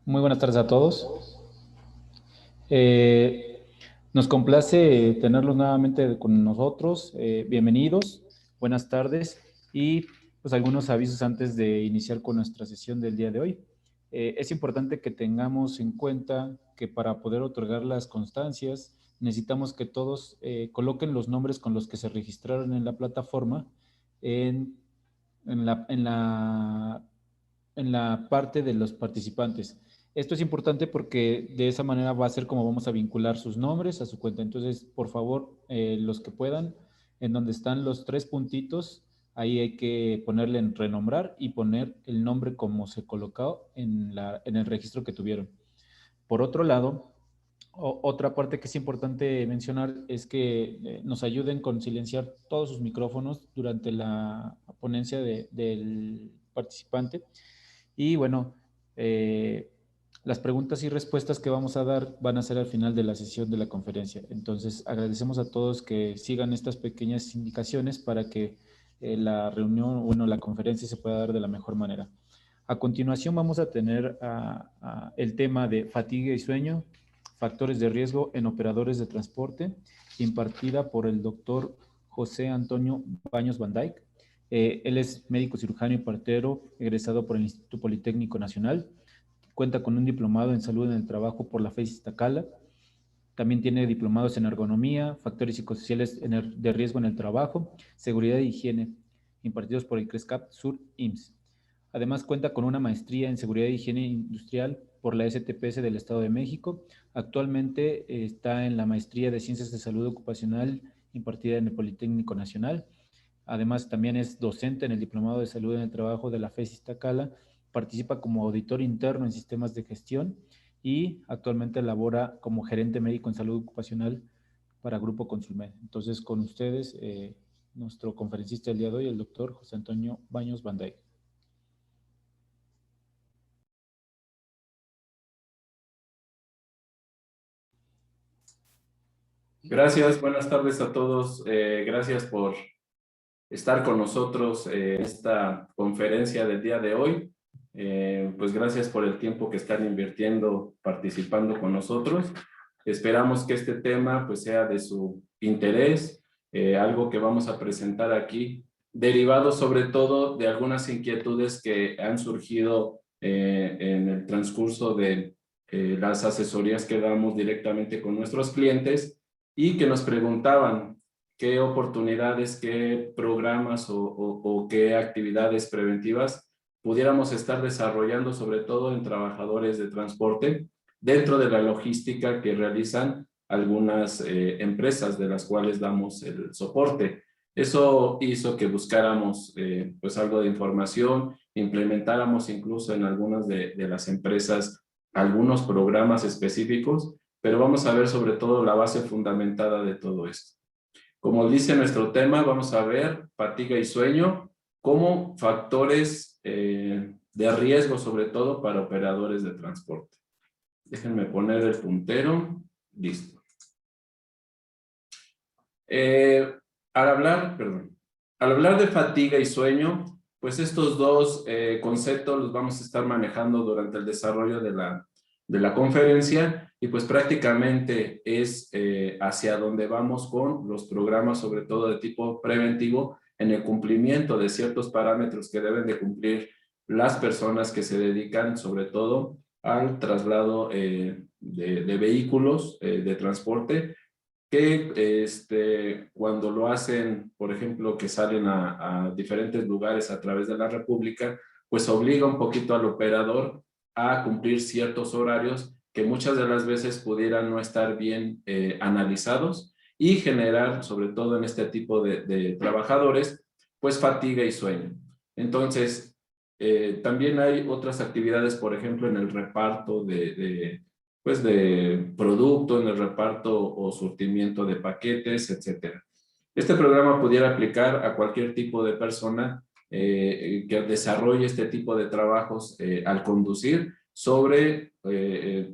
Muy buenas tardes a todos. Eh, Nos complace tenerlos nuevamente con nosotros. Bienvenidos, buenas tardes y pues algunos avisos antes de iniciar con nuestra sesión del día de hoy. Es importante que tengamos en cuenta que para poder otorgar las constancias necesitamos que todos coloquen los nombres con los que se registraron en la plataforma en, en la, en la en la parte de los participantes. Esto es importante porque de esa manera va a ser como vamos a vincular sus nombres a su cuenta. Entonces, por favor, los que puedan, en donde están los tres puntitos, ahí hay que ponerle en renombrar y poner el nombre como se colocó en el registro que tuvieron. Por otro lado, otra parte que es importante mencionar es que nos ayuden con silenciar todos sus micrófonos durante la ponencia del participante. Y bueno, eh, las preguntas y respuestas que vamos a dar van a ser al final de la sesión de la conferencia. Entonces, agradecemos a todos que sigan estas pequeñas indicaciones para que la reunión, bueno, la conferencia se pueda dar de la mejor manera. A continuación vamos a tener el tema de fatiga y sueño, factores de riesgo en operadores de transporte, impartida por el doctor José Antonio Baños Van Dijk. Él es médico cirujano y partero, egresado por el Instituto Politécnico Nacional. Cuenta con un diplomado en salud en el trabajo por la FES Iztacala. También tiene diplomados en ergonomía, factores psicosociales de riesgo en el trabajo, seguridad e higiene, impartidos por el CRESCAP Sur IMSS. Además cuenta con una maestría en seguridad e higiene industrial por la STPS del Estado de México. Actualmente está en la maestría de Ciencias de Salud Ocupacional impartida en el Politécnico Nacional. Además, también es docente en el Diplomado de Salud en el Trabajo de la FES Iztacala, participa como auditor interno en sistemas de gestión y actualmente labora como gerente médico en salud ocupacional para Grupo Consulmed. Entonces, con ustedes, nuestro conferencista del día de hoy, el doctor José Antonio Baños Van Dijk. Gracias, buenas tardes a todos. Gracias por estar con nosotros en esta conferencia del día de hoy. Pues gracias por el tiempo que están invirtiendo participando con nosotros. Esperamos que este tema pues sea de su interés, algo que vamos a presentar aquí, derivado sobre todo de algunas inquietudes que han surgido en el transcurso de las asesorías que damos directamente con nuestros clientes y que nos preguntaban qué oportunidades, qué programas o qué actividades preventivas pudiéramos estar desarrollando, sobre todo en trabajadores de transporte, dentro de la logística que realizan algunas empresas de las cuales damos el soporte. Eso hizo que buscáramos pues algo de información, implementáramos incluso en algunas de las empresas algunos programas específicos, pero vamos a ver sobre todo la base fundamentada de todo esto. Como dice nuestro tema, vamos a ver fatiga y sueño como factores de riesgo, sobre todo para operadores de transporte. Déjenme poner el puntero. Listo. Al hablar de fatiga y sueño, pues estos dos conceptos los vamos a estar manejando durante el desarrollo de la conferencia y pues prácticamente es hacia donde vamos con los programas, sobre todo de tipo preventivo, en el cumplimiento de ciertos parámetros que deben de cumplir las personas que se dedican sobre todo al traslado de vehículos de transporte, que cuando lo hacen, por ejemplo, que salen a diferentes lugares a través de la República, pues obliga un poquito al operador a cumplir ciertos horarios que muchas de las veces pudieran no estar bien analizados y generar, sobre todo en este tipo de trabajadores, pues fatiga y sueño. Entonces, también hay otras actividades, por ejemplo, en el reparto pues de producto, en el reparto o surtimiento de paquetes, etcétera. Este programa pudiera aplicar a cualquier tipo de persona que desarrolle este tipo de trabajos al conducir sobre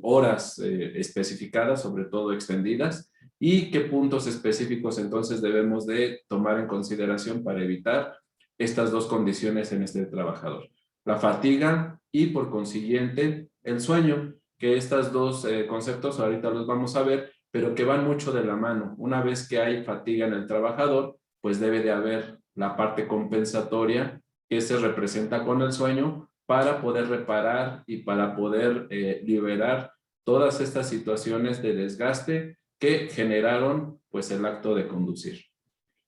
horas especificadas, sobre todo extendidas, y qué puntos específicos entonces debemos de tomar en consideración para evitar estas dos condiciones en este trabajador: la fatiga y por consiguiente el sueño, que estos dos conceptos ahorita los vamos a ver, pero que van mucho de la mano. Una vez que hay fatiga en el trabajador, pues debe de haber la parte compensatoria que se representa con el sueño para poder reparar y para poder liberar todas estas situaciones de desgaste que generaron pues el acto de conducir.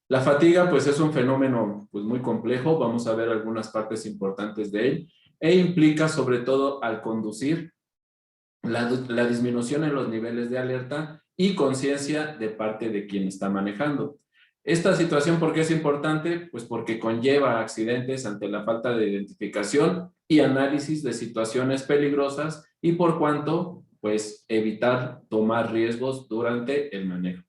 La fatiga pues es un fenómeno pues muy complejo, vamos a ver algunas partes importantes de él, e implica sobre todo al conducir la disminución en los niveles de alerta y conciencia de parte de quien está manejando. Esta situación, ¿por qué es importante? Pues porque conlleva accidentes ante la falta de identificación y análisis de situaciones peligrosas y por cuanto, pues evitar tomar riesgos durante el manejo.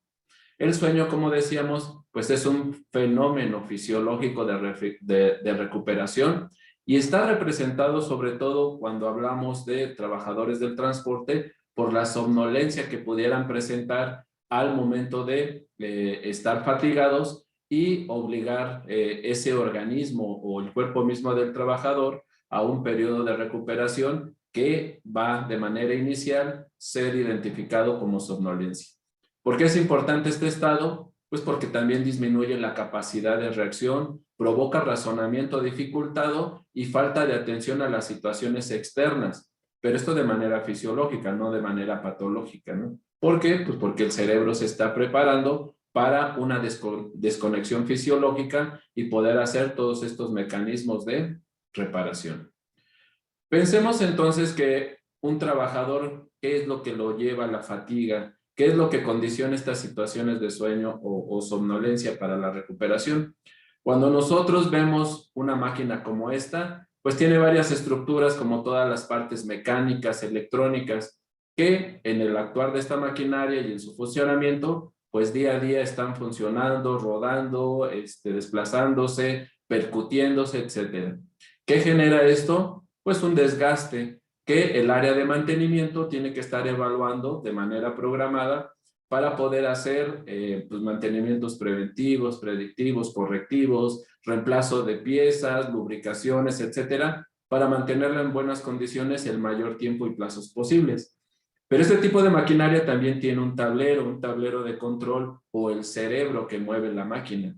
El sueño, como decíamos, pues es un fenómeno fisiológico de recuperación y está representado sobre todo cuando hablamos de trabajadores del transporte por la somnolencia que pudieran presentar al momento de estar fatigados y obligar ese organismo o el cuerpo mismo del trabajador a un periodo de recuperación que va de manera inicial ser identificado como somnolencia. ¿Por qué es importante este estado? Pues porque también disminuye la capacidad de reacción, provoca razonamiento dificultado y falta de atención a las situaciones externas, pero esto de manera fisiológica, no de manera patológica, ¿no? ¿Por qué? Pues porque el cerebro se está preparando para una desconexión fisiológica y poder hacer todos estos mecanismos de reparación. Pensemos entonces que un trabajador, ¿qué es lo que lo lleva a la fatiga? ¿Qué es lo que condiciona estas situaciones de sueño o somnolencia para la recuperación? Cuando nosotros vemos una máquina como esta, pues tiene varias estructuras como todas las partes mecánicas, electrónicas, que en el actuar de esta maquinaria y en su funcionamiento, pues día a día están funcionando, rodando, desplazándose, percutiéndose, etc. ¿Qué genera esto? Pues un desgaste que el área de mantenimiento tiene que estar evaluando de manera programada para poder hacer pues mantenimientos preventivos, predictivos, correctivos, reemplazo de piezas, lubricaciones, etcétera, para mantenerla en buenas condiciones el mayor tiempo y plazos posibles. Pero este tipo de maquinaria también tiene un tablero de control o el cerebro que mueve la máquina.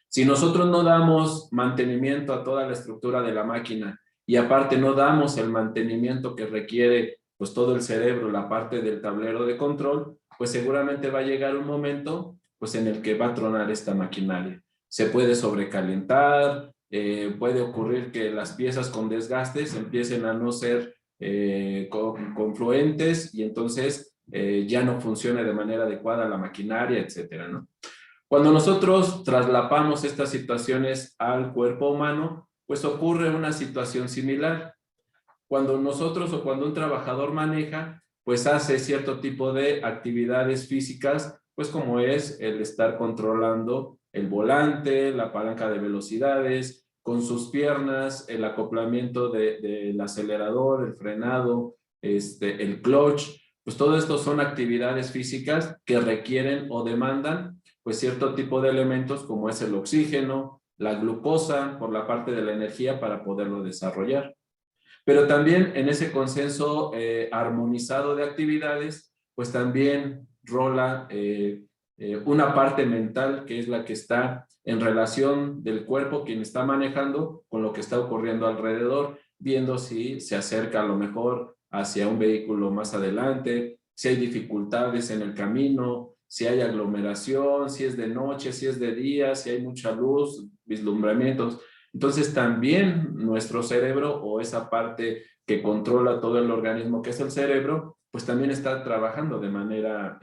Si nosotros no damos mantenimiento a toda la estructura de la máquina y aparte no damos el mantenimiento que requiere pues todo el cerebro, la parte del tablero de control, pues seguramente va a llegar un momento pues en el que va a tronar esta maquinaria. Se puede sobrecalentar, puede ocurrir que las piezas con desgastes empiecen a no ser confluentes y entonces ya no funcione de manera adecuada la maquinaria, etcétera, ¿no? Cuando nosotros traslapamos estas situaciones al cuerpo humano, pues ocurre una situación similar. Cuando nosotros o cuando un trabajador maneja, pues hace cierto tipo de actividades físicas, pues como es el estar controlando el volante, la palanca de velocidades, con sus piernas, el acoplamiento del acelerador, el frenado, el clutch, pues todo esto son actividades físicas que requieren o demandan pues cierto tipo de elementos como es el oxígeno, la glucosa, por la parte de la energía para poderlo desarrollar. Pero también en ese consenso armonizado de actividades, pues también rola una parte mental que es la que está en relación del cuerpo, quien está manejando, con lo que está ocurriendo alrededor, viendo si se acerca a lo mejor hacia un vehículo más adelante, si hay dificultades en el camino, si hay aglomeración, si es de noche, si es de día, si hay mucha luz, vislumbramientos. Entonces también nuestro cerebro o esa parte que controla todo el organismo que es el cerebro, pues también está trabajando de manera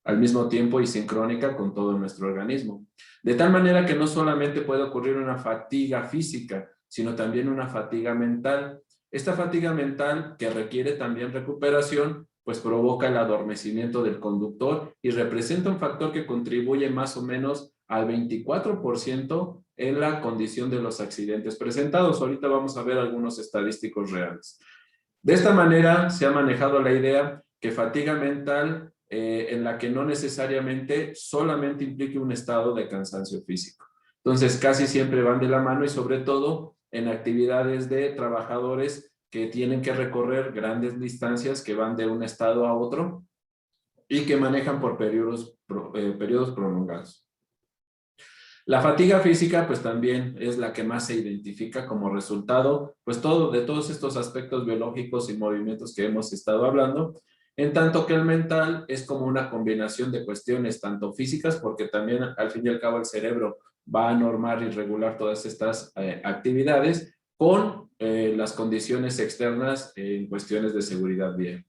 al mismo tiempo y sincrónica con todo nuestro organismo. De tal manera que no solamente puede ocurrir una fatiga física, sino también una fatiga mental. Esta fatiga mental que requiere también recuperación, pues provoca el adormecimiento del conductor y representa un factor que contribuye más o menos al 24% en la condición de los accidentes presentados. Ahorita vamos a ver algunos estadísticos reales. De esta manera se ha manejado la idea que fatiga mental en la que no necesariamente solamente implique un estado de cansancio físico. Entonces casi siempre van de la mano y sobre todo en actividades de trabajadores que tienen que recorrer grandes distancias que van de un estado a otro y que manejan por periodos prolongados. La fatiga física, pues también es la que más se identifica como resultado, pues de todos estos aspectos biológicos y movimientos que hemos estado hablando, en tanto que el mental es como una combinación de cuestiones tanto físicas, porque también al fin y al cabo el cerebro va a normar y regular todas estas actividades, con las condiciones externas en cuestiones de seguridad vial.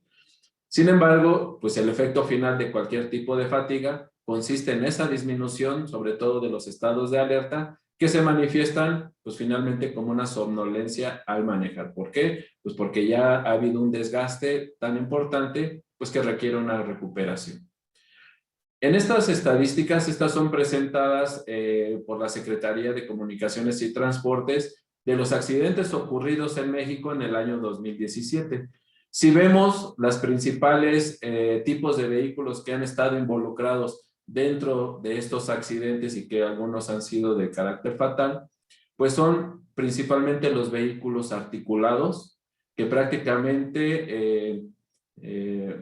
Sin embargo, pues el efecto final de cualquier tipo de fatiga consiste en esa disminución, sobre todo de los estados de alerta, que se manifiestan, pues finalmente como una somnolencia al manejar. ¿Por qué? Pues porque ya ha habido un desgaste tan importante, pues que requiere una recuperación. En estas estadísticas, estas son presentadas por la Secretaría de Comunicaciones y Transportes de los accidentes ocurridos en México en el año 2017. Si vemos las principales tipos de vehículos que han estado involucrados dentro de estos accidentes y que algunos han sido de carácter fatal, pues son principalmente los vehículos articulados que prácticamente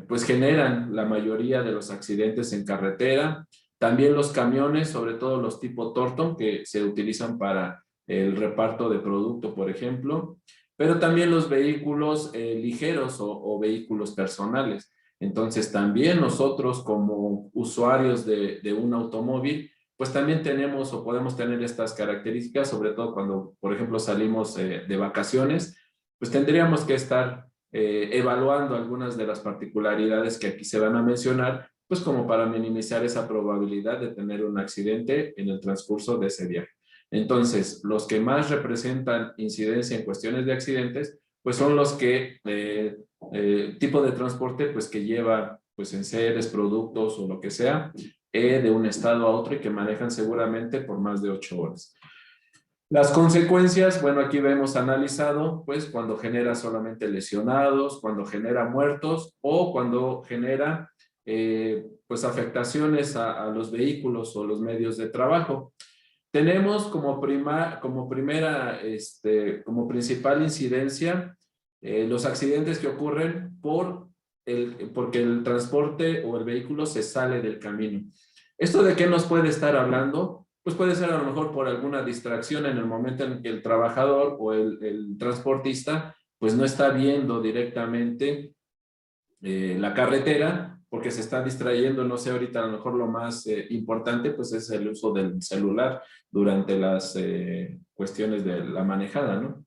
pues generan la mayoría de los accidentes en carretera. También los camiones, sobre todo los tipo Torton, que se utilizan para el reparto de producto, por ejemplo, pero también los vehículos ligeros o vehículos personales. Entonces también nosotros como usuarios de un automóvil, pues también tenemos o podemos tener estas características, sobre todo cuando, por ejemplo, salimos de vacaciones, pues tendríamos que estar evaluando algunas de las particularidades que aquí se van a mencionar, pues como para minimizar esa probabilidad de tener un accidente en el transcurso de ese viaje. Entonces, los que más representan incidencia en cuestiones de accidentes, pues son los que, tipo de transporte, pues que lleva, pues enseres, productos o lo que sea, de un estado a otro y que manejan seguramente por más de 8 horas. Las consecuencias, bueno, aquí vemos analizado, pues cuando genera solamente lesionados, cuando genera muertos o cuando genera, pues afectaciones a los vehículos o los medios de trabajo. Tenemos como principal incidencia los accidentes que ocurren porque el transporte o el vehículo se sale del camino. ¿Esto de qué nos puede estar hablando? Pues puede ser a lo mejor por alguna distracción en el momento en que el trabajador o el transportista pues no está viendo directamente la carretera porque se está distrayendo, no sé, ahorita a lo mejor lo más importante pues es el uso del celular durante las cuestiones de la manejada, ¿no?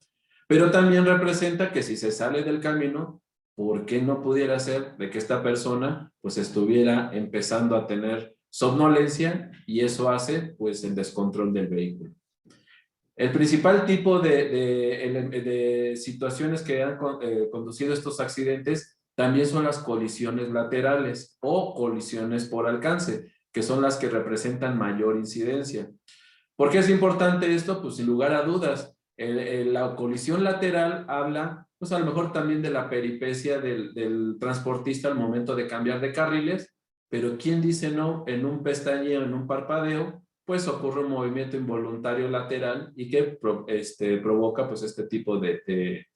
Pero también representa que si se sale del camino, ¿por qué no pudiera ser de que esta persona pues estuviera empezando a tener somnolencia y eso hace pues el descontrol del vehículo? El principal tipo de situaciones que han conducido a estos accidentes también son las colisiones laterales o colisiones por alcance, que son las que representan mayor incidencia. ¿Por qué es importante esto? Pues sin lugar a dudas, la colisión lateral habla, pues a lo mejor también de la peripecia del transportista al momento de cambiar de carriles, pero ¿quién dice no? En un pestañeo, en un parpadeo, pues ocurre un movimiento involuntario lateral y que provoca pues este tipo de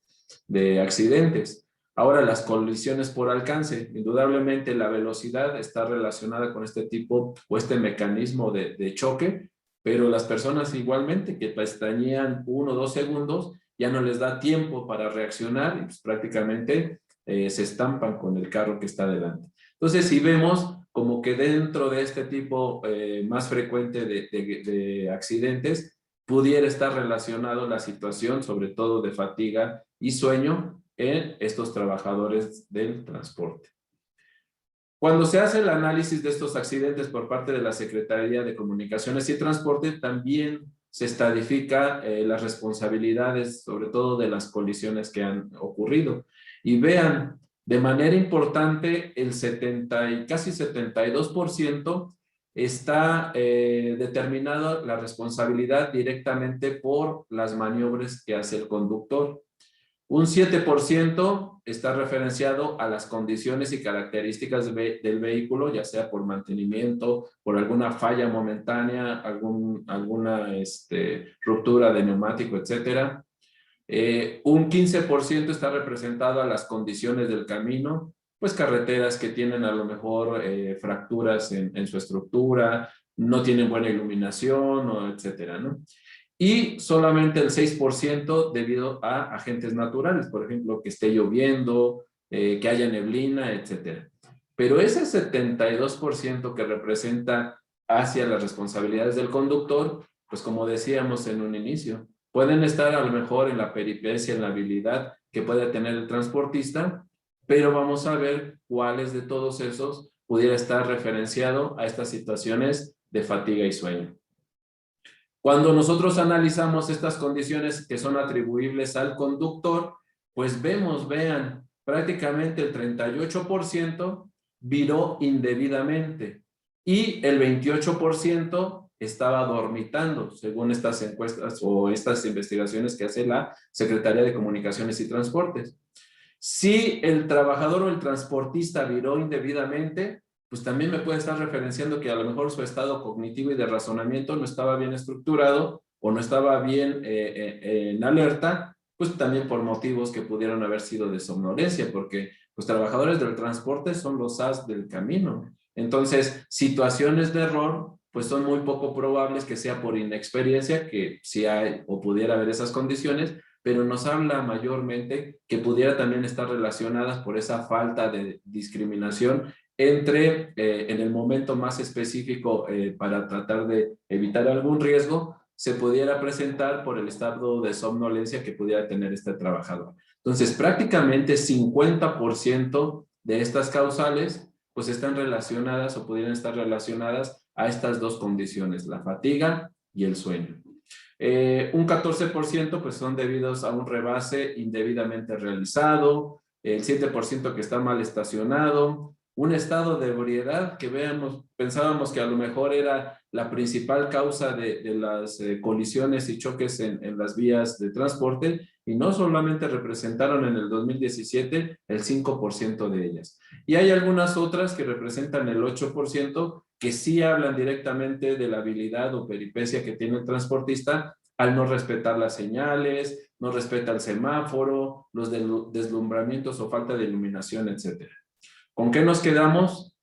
accidentes. Ahora, las colisiones por alcance, indudablemente la velocidad está relacionada con este tipo o este mecanismo de choque, pero las personas igualmente que pestañean 1 o 2 segundos, ya no les da tiempo para reaccionar y pues prácticamente se estampan con el carro que está delante. Entonces, si vemos como que dentro de este tipo más frecuente de accidentes, pudiera estar relacionado la situación, sobre todo de fatiga y sueño, en estos trabajadores del transporte. Cuando se hace el análisis de estos accidentes por parte de la Secretaría de Comunicaciones y Transporte, también se estadifica las responsabilidades, sobre todo de las colisiones que han ocurrido. Y vean, de manera importante, el 70 y casi 72% está determinada la responsabilidad directamente por las maniobras que hace el conductor. Un 7% está referenciado a las condiciones y características del vehículo, ya sea por mantenimiento, por alguna falla momentánea, alguna ruptura de neumático, etcétera. Un 15% está representado a las condiciones del camino, pues carreteras que tienen a lo mejor fracturas en su estructura, no tienen buena iluminación, o etcétera, ¿no? Y solamente el 6% debido a agentes naturales, por ejemplo, que esté lloviendo, que haya neblina, etcétera. Pero ese 72% que representa hacia las responsabilidades del conductor, pues como decíamos en un inicio, pueden estar a lo mejor en la peripecia, en la habilidad que puede tener el transportista, pero vamos a ver cuáles de todos esos pudiera estar referenciado a estas situaciones de fatiga y sueño. Cuando nosotros analizamos estas condiciones que son atribuibles al conductor, pues vean, prácticamente el 38% viró indebidamente y el 28% estaba dormitando, según estas encuestas o estas investigaciones que hace la Secretaría de Comunicaciones y Transportes. Si el trabajador o el transportista viró indebidamente, pues también me puede estar referenciando que a lo mejor su estado cognitivo y de razonamiento no estaba bien estructurado o no estaba bien en alerta, pues también por motivos que pudieron haber sido de somnolencia, porque los trabajadores del transporte son los as del camino. Entonces, situaciones de error, pues son muy poco probables que sea por inexperiencia, que sí hay o pudiera haber esas condiciones, pero nos habla mayormente que pudiera también estar relacionadas por esa falta de discriminación entre, en el momento más específico para tratar de evitar algún riesgo, se pudiera presentar por el estado de somnolencia que pudiera tener este trabajador. Entonces, prácticamente 50% de estas causales pues están relacionadas o pudieran estar relacionadas a estas dos condiciones, la fatiga y el sueño. Un 14% pues son debidos a un rebase indebidamente realizado, el 7% que está mal estacionado, un estado de ebriedad que pensábamos que a lo mejor era la principal causa de las colisiones y choques en las vías de transporte, y no solamente representaron en el 2017 el 5% de ellas. Y hay algunas otras que representan el 8%, que sí hablan directamente de la habilidad o peripecia que tiene el transportista al no respetar las señales, no respeta el semáforo, los deslumbramientos o falta de iluminación, etc. ¿Con qué nos quedamos?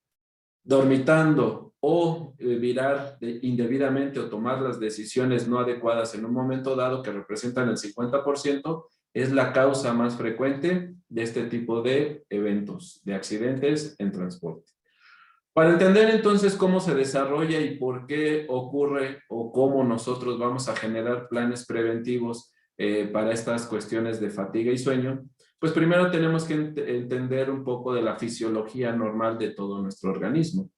Dormitando o virar indebidamente o tomar las decisiones no adecuadas en un momento dado, que representan el 50%, es la causa más frecuente de este tipo de eventos, de accidentes en transporte. Para entender entonces cómo se desarrolla y por qué ocurre o cómo nosotros vamos a generar planes preventivos para estas cuestiones de fatiga y sueño, pues primero tenemos que entender un poco de la fisiología normal de todo nuestro organismo.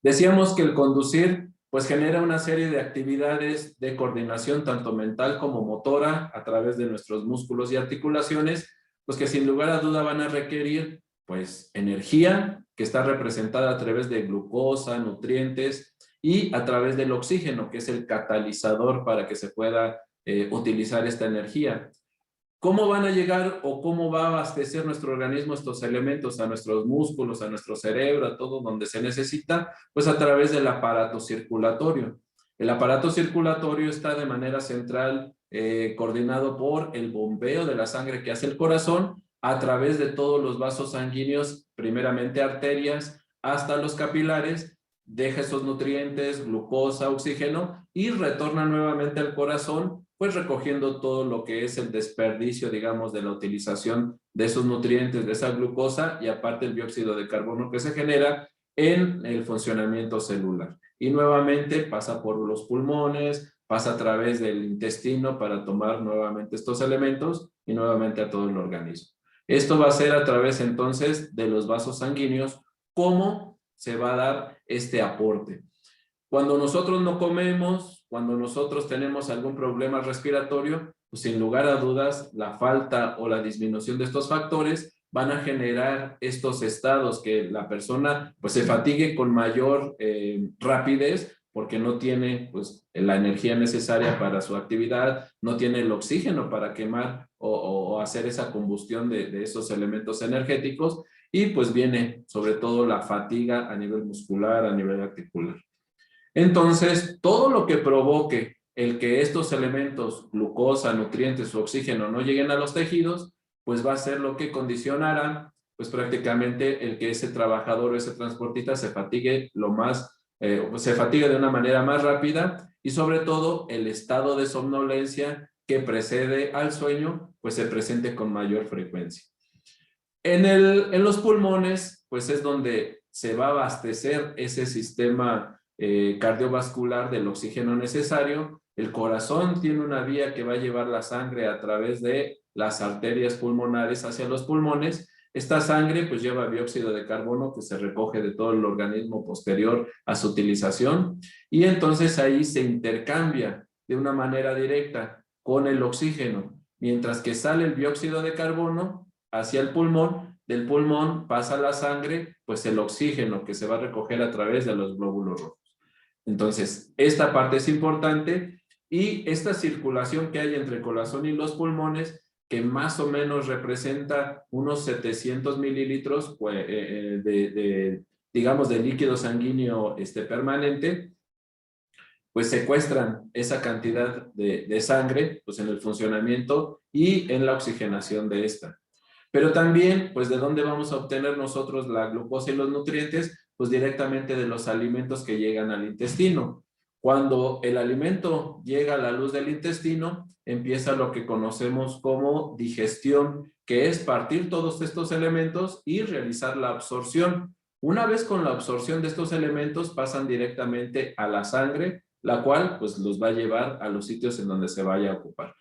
Decíamos que el conducir pues genera una serie de actividades de coordinación tanto mental como motora a través de nuestros músculos y articulaciones, pues que sin lugar a duda van a requerir pues energía, que está representada a través de glucosa, nutrientes y a través del oxígeno, que es el catalizador para que se pueda utilizar esta energía. ¿Cómo van a llegar o cómo va a abastecer nuestro organismo estos elementos a nuestros músculos, a nuestro cerebro, a todo donde se necesita? Pues a través del aparato circulatorio. El aparato circulatorio está de manera central coordinado por el bombeo de la sangre que hace el corazón a través de todos los vasos sanguíneos, primeramente arterias, hasta los capilares, deja esos nutrientes, glucosa, oxígeno y retorna nuevamente al corazón, pues recogiendo todo lo que es el desperdicio, digamos, de la utilización de esos nutrientes, de esa glucosa y aparte el dióxido de carbono que se genera en el funcionamiento celular. Y nuevamente pasa por los pulmones, pasa a través del intestino para tomar nuevamente estos elementos y nuevamente a todo el organismo. Esto va a ser a través entonces de los vasos sanguíneos. ¿Cómo se va a dar este aporte? Cuando nosotros no comemos, cuando nosotros tenemos algún problema respiratorio, pues sin lugar a dudas, la falta o la disminución de estos factores van a generar estos estados que la persona pues se fatigue con mayor rapidez porque no tiene pues la energía necesaria para su actividad, no tiene el oxígeno para quemar o hacer esa combustión de esos elementos energéticos y pues viene sobre todo la fatiga a nivel muscular, a nivel articular. Entonces, todo lo que provoque el que estos elementos, glucosa, nutrientes o oxígeno, no lleguen a los tejidos, pues va a ser lo que condicionará, pues prácticamente el que ese trabajador o ese transportista se fatigue se fatigue de una manera más rápida, y sobre todo el estado de somnolencia que precede al sueño, pues se presente con mayor frecuencia. En los pulmones, pues es donde se va a abastecer ese sistema cardiovascular del oxígeno necesario. El corazón tiene una vía que va a llevar la sangre a través de las arterias pulmonares hacia los pulmones. Esta sangre pues lleva dióxido de carbono que se recoge de todo el organismo posterior a su utilización, y entonces ahí se intercambia de una manera directa con el oxígeno, mientras que sale el dióxido de carbono hacia el pulmón, del pulmón pasa la sangre, pues el oxígeno que se va a recoger a través de los glóbulos rojos. Entonces, esta parte es importante, y esta circulación que hay entre el corazón y los pulmones, que más o menos representa unos 700 mililitros digamos, de líquido sanguíneo permanente, pues secuestran esa cantidad de sangre pues en el funcionamiento y en la oxigenación de esta. Pero también, pues, ¿de dónde vamos a obtener nosotros la glucosa y los nutrientes? Pues directamente de los alimentos que llegan al intestino. Cuando el alimento llega a la luz del intestino, empieza lo que conocemos como digestión, que es partir todos estos elementos y realizar la absorción. Una vez con la absorción de estos elementos, pasan directamente a la sangre, la cual pues los va a llevar a los sitios en donde se vaya a ocupar.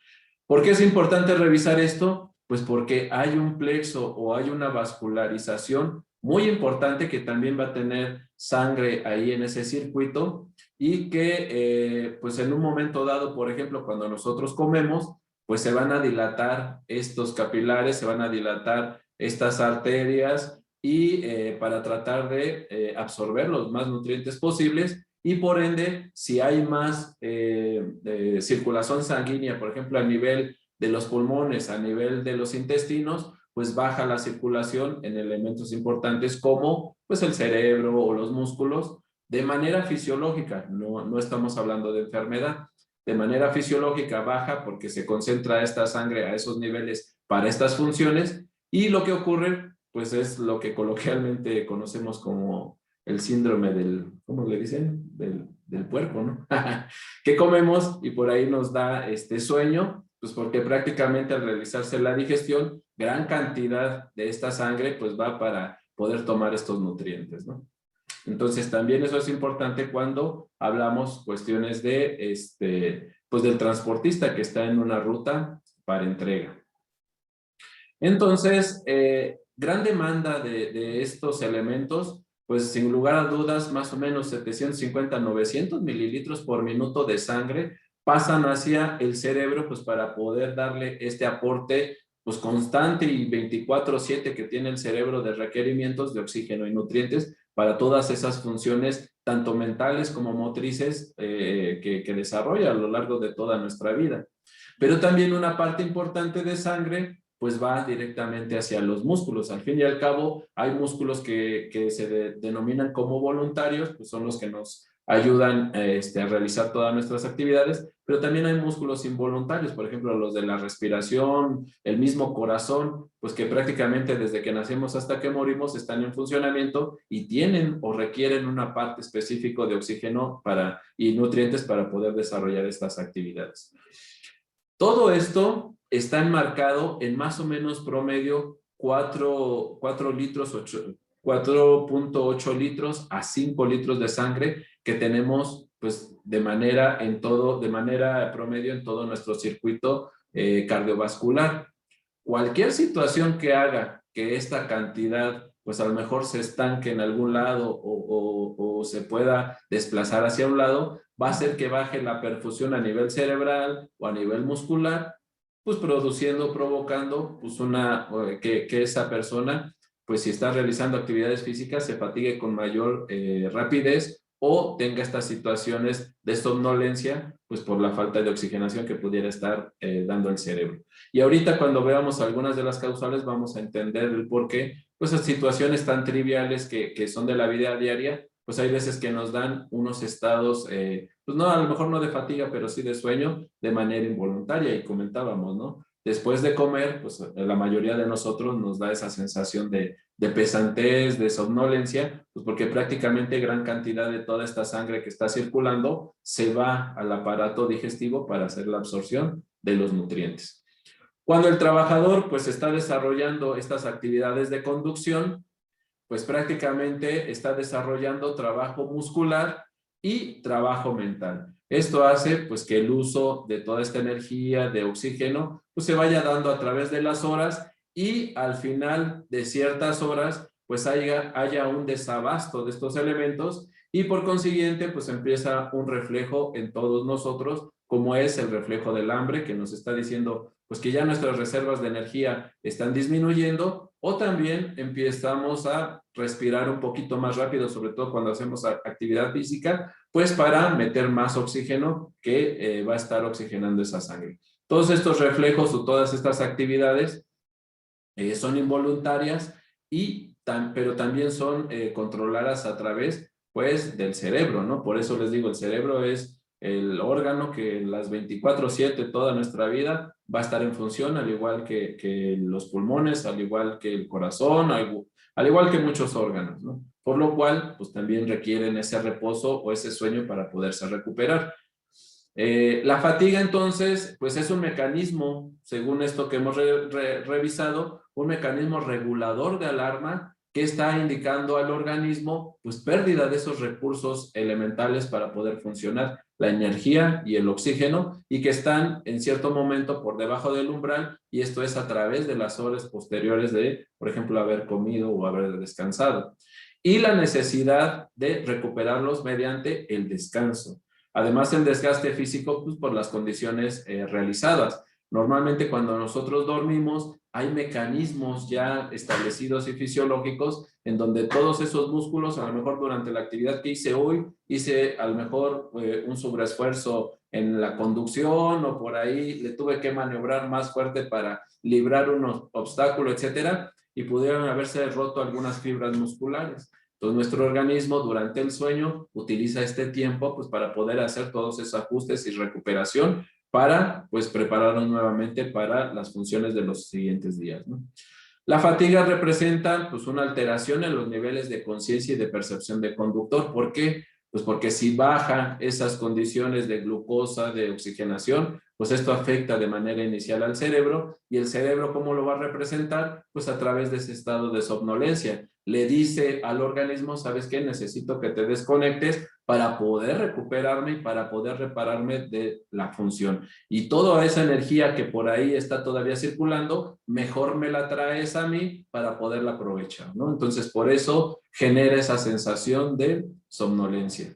¿Por qué es importante revisar esto? Pues porque hay un plexo o hay una vascularización muy importante que también va a tener sangre ahí en ese circuito, y que pues en un momento dado, por ejemplo, cuando nosotros comemos, pues se van a dilatar estos capilares, se van a dilatar estas arterias, y para tratar de absorber los más nutrientes posibles, y por ende, si hay más circulación sanguínea, por ejemplo, a nivel de los pulmones, a nivel de los intestinos, pues baja la circulación en elementos importantes como pues el cerebro o los músculos, de manera fisiológica, no estamos hablando de enfermedad. De manera fisiológica baja porque se concentra esta sangre a esos niveles para estas funciones, y lo que ocurre pues es lo que coloquialmente conocemos como el síndrome ¿cómo le dicen? Del puerco, ¿no? Que comemos y por ahí nos da sueño, pues porque prácticamente al realizarse la digestión, gran cantidad de esta sangre pues va para poder tomar estos nutrientes, ¿no? Entonces también eso es importante cuando hablamos cuestiones pues del transportista que está en una ruta para entrega. Entonces, gran demanda de estos elementos, pues sin lugar a dudas, más o menos 750, 900 mililitros por minuto de sangre pasan hacia el cerebro, pues para poder darle este aporte pues constante y 24/7 que tiene el cerebro de requerimientos de oxígeno y nutrientes para todas esas funciones, tanto mentales como motrices, que desarrolla a lo largo de toda nuestra vida. Pero también una parte importante de sangre pues va directamente hacia los músculos. Al fin y al cabo, hay músculos que se denominan como voluntarios, pues son los que nos ayudan a realizar todas nuestras actividades, pero también hay músculos involuntarios, por ejemplo, los de la respiración, el mismo corazón, pues que prácticamente desde que nacemos hasta que morimos están en funcionamiento y tienen o requieren una parte específica de oxígeno y nutrientes para poder desarrollar estas actividades. Todo esto está enmarcado en más o menos promedio 4.8 litros a 5 litros de sangre que tenemos pues de manera promedio en todo nuestro circuito cardiovascular. Cualquier situación que haga que esta cantidad pues a lo mejor se estanque en algún lado o se pueda desplazar hacia un lado, va a hacer que baje la perfusión a nivel cerebral o a nivel muscular, pues provocando pues que esa persona, pues si está realizando actividades físicas, se fatigue con mayor rapidez o tenga estas situaciones de somnolencia, pues por la falta de oxigenación que pudiera estar dando el cerebro. Y ahorita cuando veamos algunas de las causales vamos a entender el por qué, pues las situaciones tan triviales que son de la vida diaria, pues hay veces que nos dan unos estados, pues no, a lo mejor no de fatiga, pero sí de sueño de manera involuntaria, y comentábamos, ¿no? Después de comer, pues la mayoría de nosotros nos da esa sensación de pesantez, de somnolencia, pues porque prácticamente gran cantidad de toda esta sangre que está circulando se va al aparato digestivo para hacer la absorción de los nutrientes. Cuando el trabajador pues está desarrollando estas actividades de conducción, pues prácticamente está desarrollando trabajo muscular y trabajo mental. Esto hace pues que el uso de toda esta energía de oxígeno pues se vaya dando a través de las horas, y al final de ciertas horas pues haya un desabasto de estos elementos, y por consiguiente pues empieza un reflejo en todos nosotros, como es el reflejo del hambre, que nos está diciendo pues que ya nuestras reservas de energía están disminuyendo, o también empezamos a respirar un poquito más rápido, sobre todo cuando hacemos actividad física, pues para meter más oxígeno que va a estar oxigenando esa sangre. Todos estos reflejos o todas estas actividades son involuntarias, pero también son controladas a través pues del cerebro, ¿no? Por eso les digo, el cerebro es el órgano que las 24/7 toda nuestra vida va a estar en función, al igual que los pulmones, al igual que el corazón, al igual que muchos órganos, ¿no? Por lo cual, pues también requieren ese reposo o ese sueño para poderse recuperar. La fatiga, entonces, pues es un mecanismo, según esto que hemos revisado, un mecanismo regulador de alarma que está indicando al organismo pues pérdida de esos recursos elementales para poder funcionar, la energía y el oxígeno, y que están en cierto momento por debajo del umbral, y esto es a través de las horas posteriores de, por ejemplo, haber comido o haber descansado. Y la necesidad de recuperarlos mediante el descanso. Además, el desgaste físico, pues, por las condiciones realizadas. Normalmente cuando nosotros dormimos hay mecanismos ya establecidos y fisiológicos en donde todos esos músculos, a lo mejor durante la actividad que hice hoy, hice a lo mejor un sobreesfuerzo en la conducción, o por ahí le tuve que maniobrar más fuerte para librar un obstáculo, etcétera, y pudieron haberse roto algunas fibras musculares. Entonces, nuestro organismo durante el sueño utiliza este tiempo pues para poder hacer todos esos ajustes y recuperación para pues prepararnos nuevamente para las funciones de los siguientes días, ¿no? La fatiga representa pues una alteración en los niveles de conciencia y de percepción de conductor. ¿Por qué? Pues porque si baja esas condiciones de glucosa, de oxigenación, pues esto afecta de manera inicial al cerebro, y el cerebro, ¿cómo lo va a representar? Pues a través de ese estado de somnolencia. Le dice al organismo, ¿sabes qué? Necesito que te desconectes para poder recuperarme y para poder repararme de la función. Y toda esa energía que por ahí está todavía circulando, mejor me la traes a mí para poderla aprovechar, ¿no? Entonces, por eso genera esa sensación de somnolencia.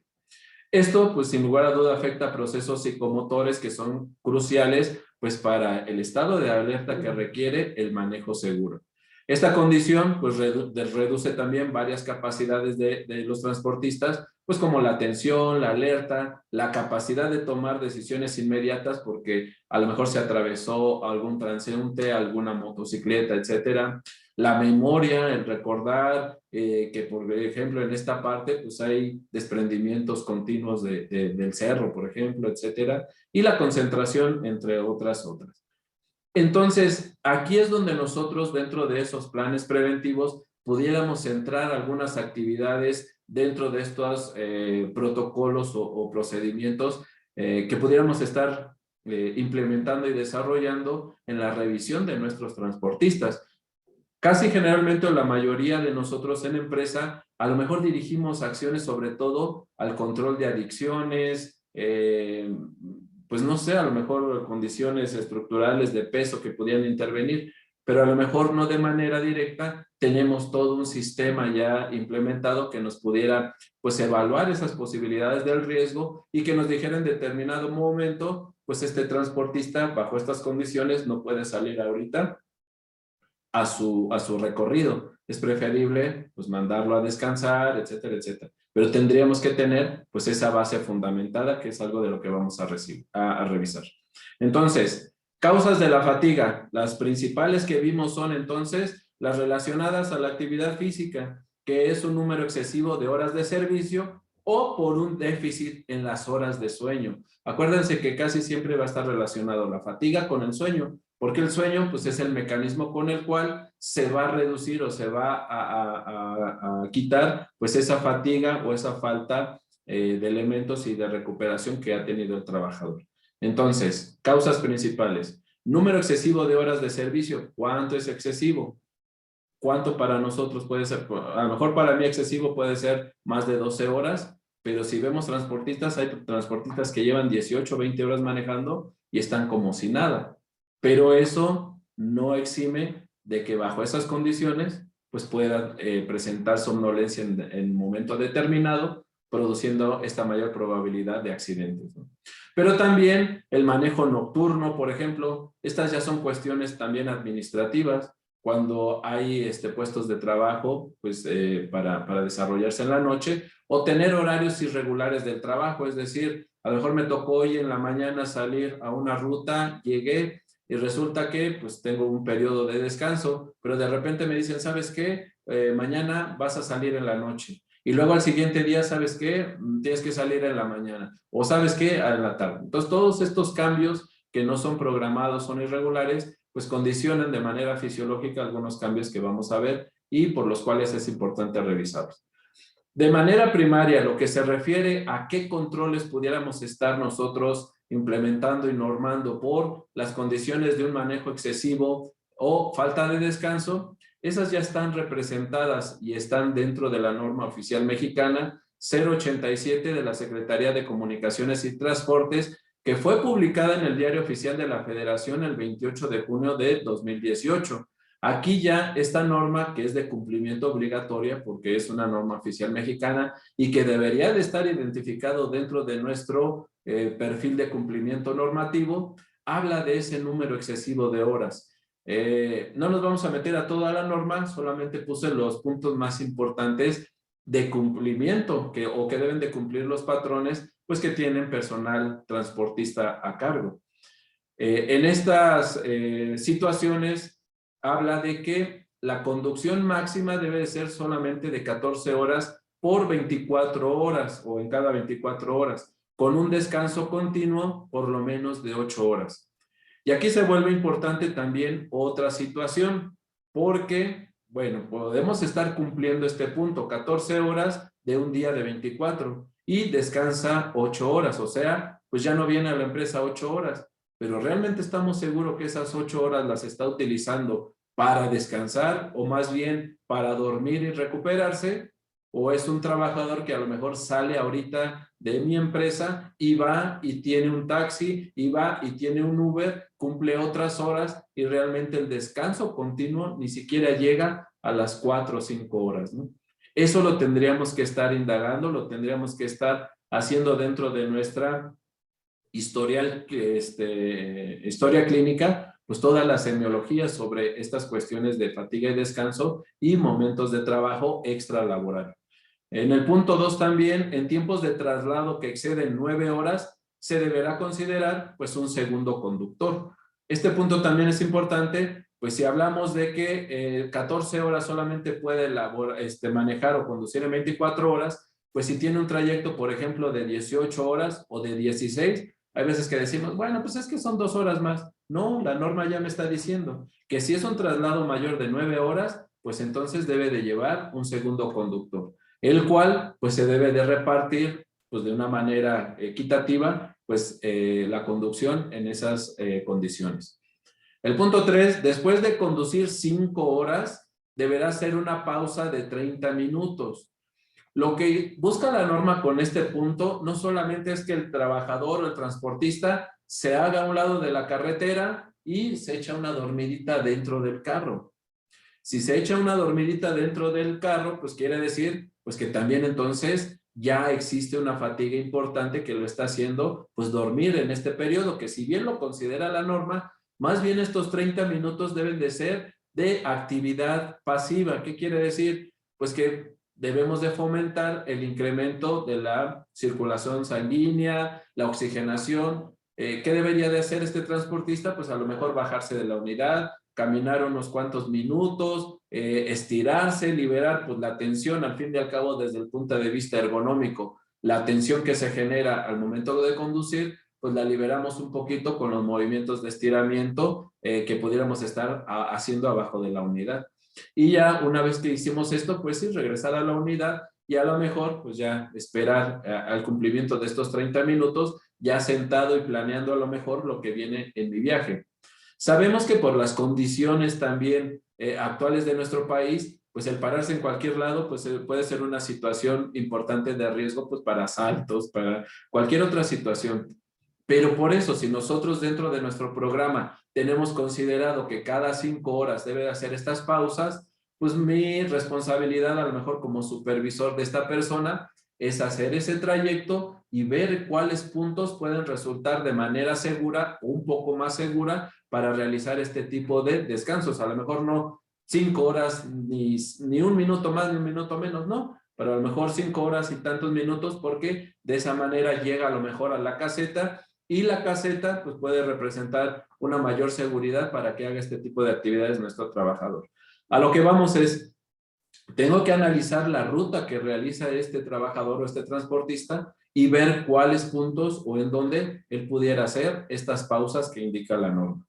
Esto, pues sin lugar a duda, afecta a procesos psicomotores que son cruciales, pues para el estado de alerta que requiere el manejo seguro. Esta condición, pues reduce también varias capacidades de los transportistas, pues como la atención, la alerta, la capacidad de tomar decisiones inmediatas, porque a lo mejor se atravesó algún transeúnte, alguna motocicleta, etcétera. La memoria, el recordar que, por ejemplo, en esta parte pues hay desprendimientos continuos del cerro, por ejemplo, etcétera, y la concentración, entre otras. Entonces, aquí es donde nosotros, dentro de esos planes preventivos, pudiéramos centrar algunas actividades dentro de estos protocolos o procedimientos que pudiéramos estar implementando y desarrollando en la revisión de nuestros transportistas. Casi generalmente la mayoría de nosotros en empresa a lo mejor dirigimos acciones sobre todo al control de adicciones, pues no sé, a lo mejor condiciones estructurales de peso que pudieran intervenir, pero a lo mejor no de manera directa tenemos todo un sistema ya implementado que nos pudiera pues evaluar esas posibilidades del riesgo, y que nos dijera en determinado momento, pues este transportista bajo estas condiciones no puede salir ahorita a su recorrido. Es preferible pues mandarlo a descansar, etcétera, etcétera. Pero tendríamos que tener pues esa base fundamentada, que es algo de lo que vamos a revisar. Entonces, causas de la fatiga. Las principales que vimos son entonces las relacionadas a la actividad física. que es un número excesivo de horas de servicio o por un déficit en las horas de sueño. Acuérdense que casi siempre va a estar relacionado la fatiga con el sueño, porque el sueño pues, es el mecanismo con el cual se va a reducir o se va a quitar pues, esa fatiga o esa falta de elementos y de recuperación que ha tenido el trabajador. Entonces, causas principales. Número excesivo de horas de servicio. ¿Cuánto es excesivo? ¿Cuánto para nosotros puede ser? A lo mejor para mí excesivo puede ser más de 12 horas, pero si vemos transportistas, hay transportistas que llevan 18 o 20 horas manejando y están como si nada. Pero eso no exime de que bajo esas condiciones pues puedan presentar somnolencia en un momento determinado, produciendo esta mayor probabilidad de accidentes, ¿no? Pero también el manejo nocturno, por ejemplo, estas ya son cuestiones también administrativas, cuando hay puestos de trabajo pues, para desarrollarse en la noche, o tener horarios irregulares del trabajo, es decir, a lo mejor me tocó hoy en la mañana salir a una ruta, llegué y resulta que pues tengo un periodo de descanso, pero de repente me dicen, ¿sabes qué? Mañana vas a salir en la noche. Y luego al siguiente día, ¿sabes qué? Tienes que salir en la mañana. O ¿sabes qué? En la tarde. Entonces, todos estos cambios que no son programados, son irregulares, pues condicionan de manera fisiológica algunos cambios que vamos a ver y por los cuales es importante revisarlos. De manera primaria, lo que se refiere a qué controles pudiéramos estar nosotros implementando y normando por las condiciones de un manejo excesivo o falta de descanso, esas ya están representadas y están dentro de la norma oficial mexicana 087 de la Secretaría de Comunicaciones y Transportes, que fue publicada en el Diario Oficial de la Federación el 28 de junio de 2018. Aquí ya esta norma, que es de cumplimiento obligatoria, porque es una norma oficial mexicana y que debería de estar identificado dentro de nuestro perfil de cumplimiento normativo, habla de ese número excesivo de horas. No nos vamos a meter a toda la norma, solamente puse los puntos más importantes de cumplimiento o que deben de cumplir los patrones, pues que tienen personal transportista a cargo. En estas situaciones habla de que la conducción máxima debe de ser solamente de 14 horas por 24 horas o en cada 24 horas, con un descanso continuo por lo menos de 8 horas. Y aquí se vuelve importante también otra situación, porque, bueno, podemos estar cumpliendo este punto, 14 horas de un día de 24 y descansa 8 horas, o sea, pues ya no viene a la empresa 8 horas, pero ¿realmente estamos seguros que esas 8 horas las está utilizando para descansar o más bien para dormir y recuperarse? ¿O es un trabajador que a lo mejor sale ahorita de mi empresa y va y tiene un taxi y va y tiene un Uber, cumple otras horas y realmente el descanso continuo ni siquiera llega a las 4 o 5 horas, ¿no? Eso lo tendríamos que estar indagando, lo tendríamos que estar haciendo dentro de nuestra historia clínica, pues todas las semiologías sobre estas cuestiones de fatiga y descanso y momentos de trabajo extralaboral. En el punto 2 también, en tiempos de traslado que exceden 9 horas, se deberá considerar pues un segundo conductor. Este punto también es importante, pues si hablamos de que 14 horas solamente puede manejar o conducir en 24 horas, pues si tiene un trayecto, por ejemplo, de 18 horas o de 16, hay veces que decimos, bueno, pues es que son 2 horas más. No, la norma ya me está diciendo que si es un traslado mayor de 9 horas, pues entonces debe de llevar un segundo conductor, el cual pues se debe de repartir pues de una manera equitativa pues la conducción en esas condiciones. El punto 3, después de conducir 5 horas, deberá hacer una pausa de 30 minutos. Lo que busca la norma con este punto no solamente es que el trabajador o el transportista se haga a un lado de la carretera y se echa una dormidita dentro del carro. Si se echa una dormidita dentro del carro, pues quiere decir pues que también entonces ya existe una fatiga importante que lo está haciendo pues dormir en este periodo, que si bien lo considera la norma, más bien estos 30 minutos deben de ser de actividad pasiva. ¿Qué quiere decir? Pues que debemos de fomentar el incremento de la circulación sanguínea, la oxigenación. ¿Qué debería de hacer este transportista? Pues a lo mejor bajarse de la unidad, caminar unos cuantos minutos, estirarse, liberar pues la tensión, al fin y al cabo desde el punto de vista ergonómico, la tensión que se genera al momento de conducir, pues la liberamos un poquito con los movimientos de estiramiento que pudiéramos estar haciendo abajo de la unidad. Y ya una vez que hicimos esto, pues sí, regresar a la unidad y a lo mejor pues ya esperar al cumplimiento de estos 30 minutos, ya sentado y planeando a lo mejor lo que viene en mi viaje. Sabemos que por las condiciones también actuales de nuestro país, pues el pararse en cualquier lado pues puede ser una situación importante de riesgo pues para asaltos, para cualquier otra situación. Pero por eso, si nosotros dentro de nuestro programa tenemos considerado que cada 5 horas debe hacer estas pausas, pues mi responsabilidad a lo mejor como supervisor de esta persona es hacer ese trayecto y ver cuáles puntos pueden resultar de manera segura o un poco más segura para realizar este tipo de descansos. A lo mejor no 5 horas, ni un minuto más, ni un minuto menos, no, pero a lo mejor 5 horas y tantos minutos, porque de esa manera llega a lo mejor a la caseta y la caseta pues puede representar una mayor seguridad para que haga este tipo de actividades nuestro trabajador. A lo que vamos es, tengo que analizar la ruta que realiza este trabajador o este transportista y ver cuáles puntos o en dónde él pudiera hacer estas pausas que indica la norma.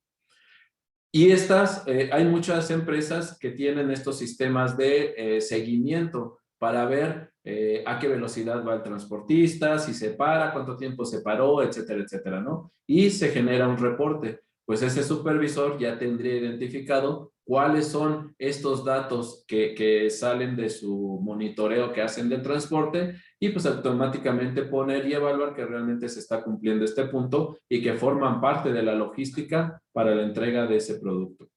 Y hay muchas empresas que tienen estos sistemas de seguimiento para ver a qué velocidad va el transportista, si se para, cuánto tiempo se paró, etcétera, etcétera, ¿no? Y se genera un reporte. Pues ese supervisor ya tendría identificado cuáles son estos datos que salen de su monitoreo que hacen del transporte y pues automáticamente poner y evaluar que realmente se está cumpliendo este punto y que forman parte de la logística para la entrega de ese producto.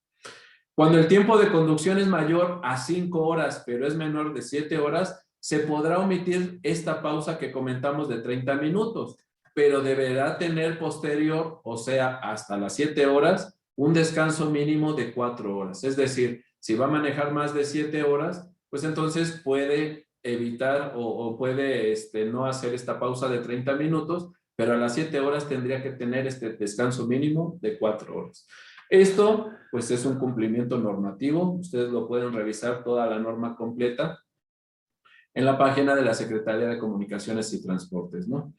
Cuando el tiempo de conducción es mayor a 5 horas, pero es menor de 7 horas, se podrá omitir esta pausa que comentamos de 30 minutos, pero deberá tener posterior, o sea, hasta las 7 horas, un descanso mínimo de 4 horas. Es decir, si va a manejar más de 7 horas, pues entonces puede evitar o puede no hacer esta pausa de 30 minutos, pero a las 7 horas tendría que tener este descanso mínimo de 4 horas. Esto, pues, es un cumplimiento normativo. Ustedes lo pueden revisar toda la norma completa en la página de la Secretaría de Comunicaciones y Transportes, ¿no?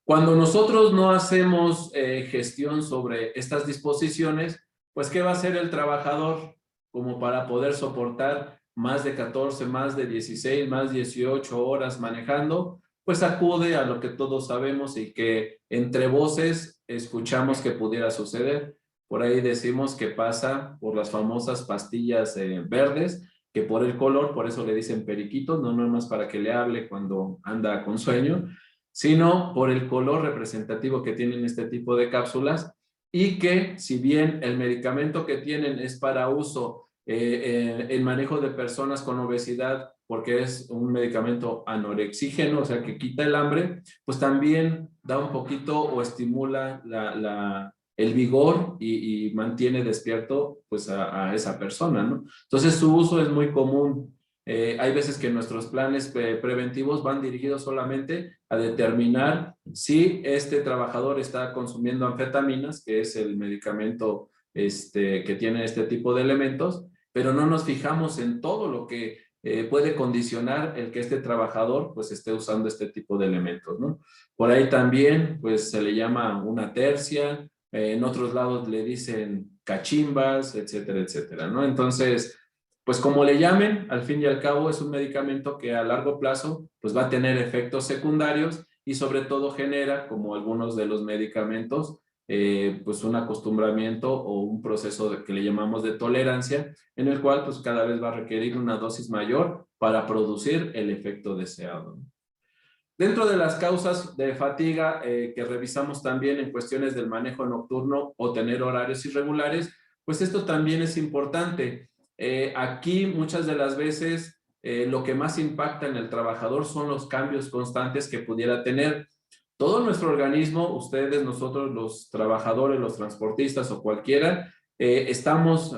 Cuando nosotros no hacemos gestión sobre estas disposiciones, pues, ¿qué va a hacer el trabajador como para poder soportar más de 14, más de 16, más 18 horas manejando? Pues acude a lo que todos sabemos y que entre voces escuchamos que pudiera suceder. Por ahí decimos que pasa por las famosas pastillas verdes, que por el color, por eso le dicen periquito, no nomás para que le hable cuando anda con sueño, sino por el color representativo que tienen este tipo de cápsulas y que si bien el medicamento que tienen es para uso el manejo de personas con obesidad, porque es un medicamento anorexígeno, o sea que quita el hambre, pues también da un poquito o estimula el vigor y mantiene despierto pues a esa persona, ¿no? Entonces su uso es muy común. Hay veces que nuestros planes preventivos van dirigidos solamente a determinar si este trabajador está consumiendo anfetaminas, que es el medicamento que tiene este tipo de elementos, pero no nos fijamos en todo lo que puede condicionar el que este trabajador pues esté usando este tipo de elementos, ¿no? Por ahí también pues se le llama una tercia, en otros lados le dicen cachimbas, etcétera, etcétera, ¿no? Entonces, pues como le llamen, al fin y al cabo es un medicamento que a largo plazo pues va a tener efectos secundarios y sobre todo genera, como algunos de los medicamentos, pues un acostumbramiento o un proceso que le llamamos de tolerancia, en el cual pues cada vez va a requerir una dosis mayor para producir el efecto deseado. Dentro de las causas de fatiga que revisamos también en cuestiones del manejo nocturno o tener horarios irregulares, pues esto también es importante. Aquí muchas de las veces lo que más impacta en el trabajador son los cambios constantes que pudiera tener. Todo nuestro organismo, ustedes, nosotros, los trabajadores, los transportistas o cualquiera, estamos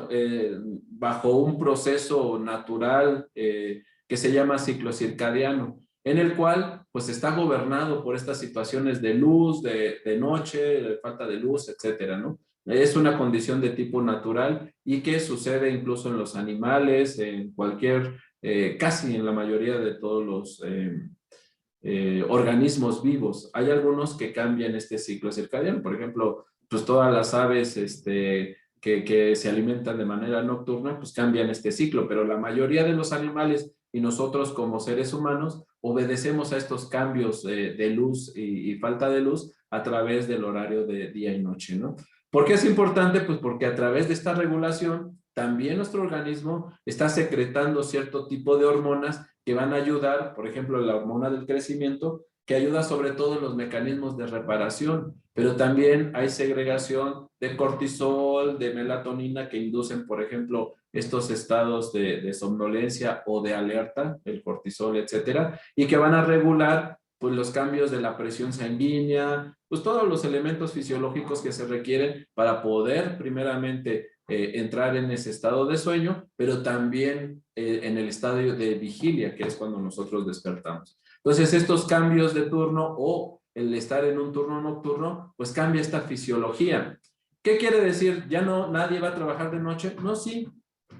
bajo un proceso natural que se llama ciclo circadiano, en el cual pues está gobernado por estas situaciones de luz, de noche, de falta de luz, etcétera, ¿no? Es una condición de tipo natural y que sucede incluso en los animales, en cualquier, casi en la mayoría de todos los organismos vivos. Hay algunos que cambian este ciclo circadiano, por ejemplo, pues todas las aves que se alimentan de manera nocturna, pues cambian este ciclo, pero la mayoría de los animales y nosotros como seres humanos obedecemos a estos cambios de luz y falta de luz a través del horario de día y noche, ¿no? ¿Por qué es importante? Pues porque a través de esta regulación también nuestro organismo está secretando cierto tipo de hormonas que van a ayudar, por ejemplo, la hormona del crecimiento, que ayuda sobre todo en los mecanismos de reparación, pero también hay segregación de cortisol, de melatonina que inducen, por ejemplo, estos estados de somnolencia o de alerta, el cortisol, etcétera, y que van a regular pues los cambios de la presión sanguínea, pues todos los elementos fisiológicos que se requieren para poder primeramente entrar en ese estado de sueño, pero también en el estadio de vigilia, que es cuando nosotros despertamos. Entonces, estos cambios de turno o el estar en un turno nocturno, pues cambia esta fisiología. ¿Qué quiere decir? ¿Ya no nadie va a trabajar de noche? No, sí,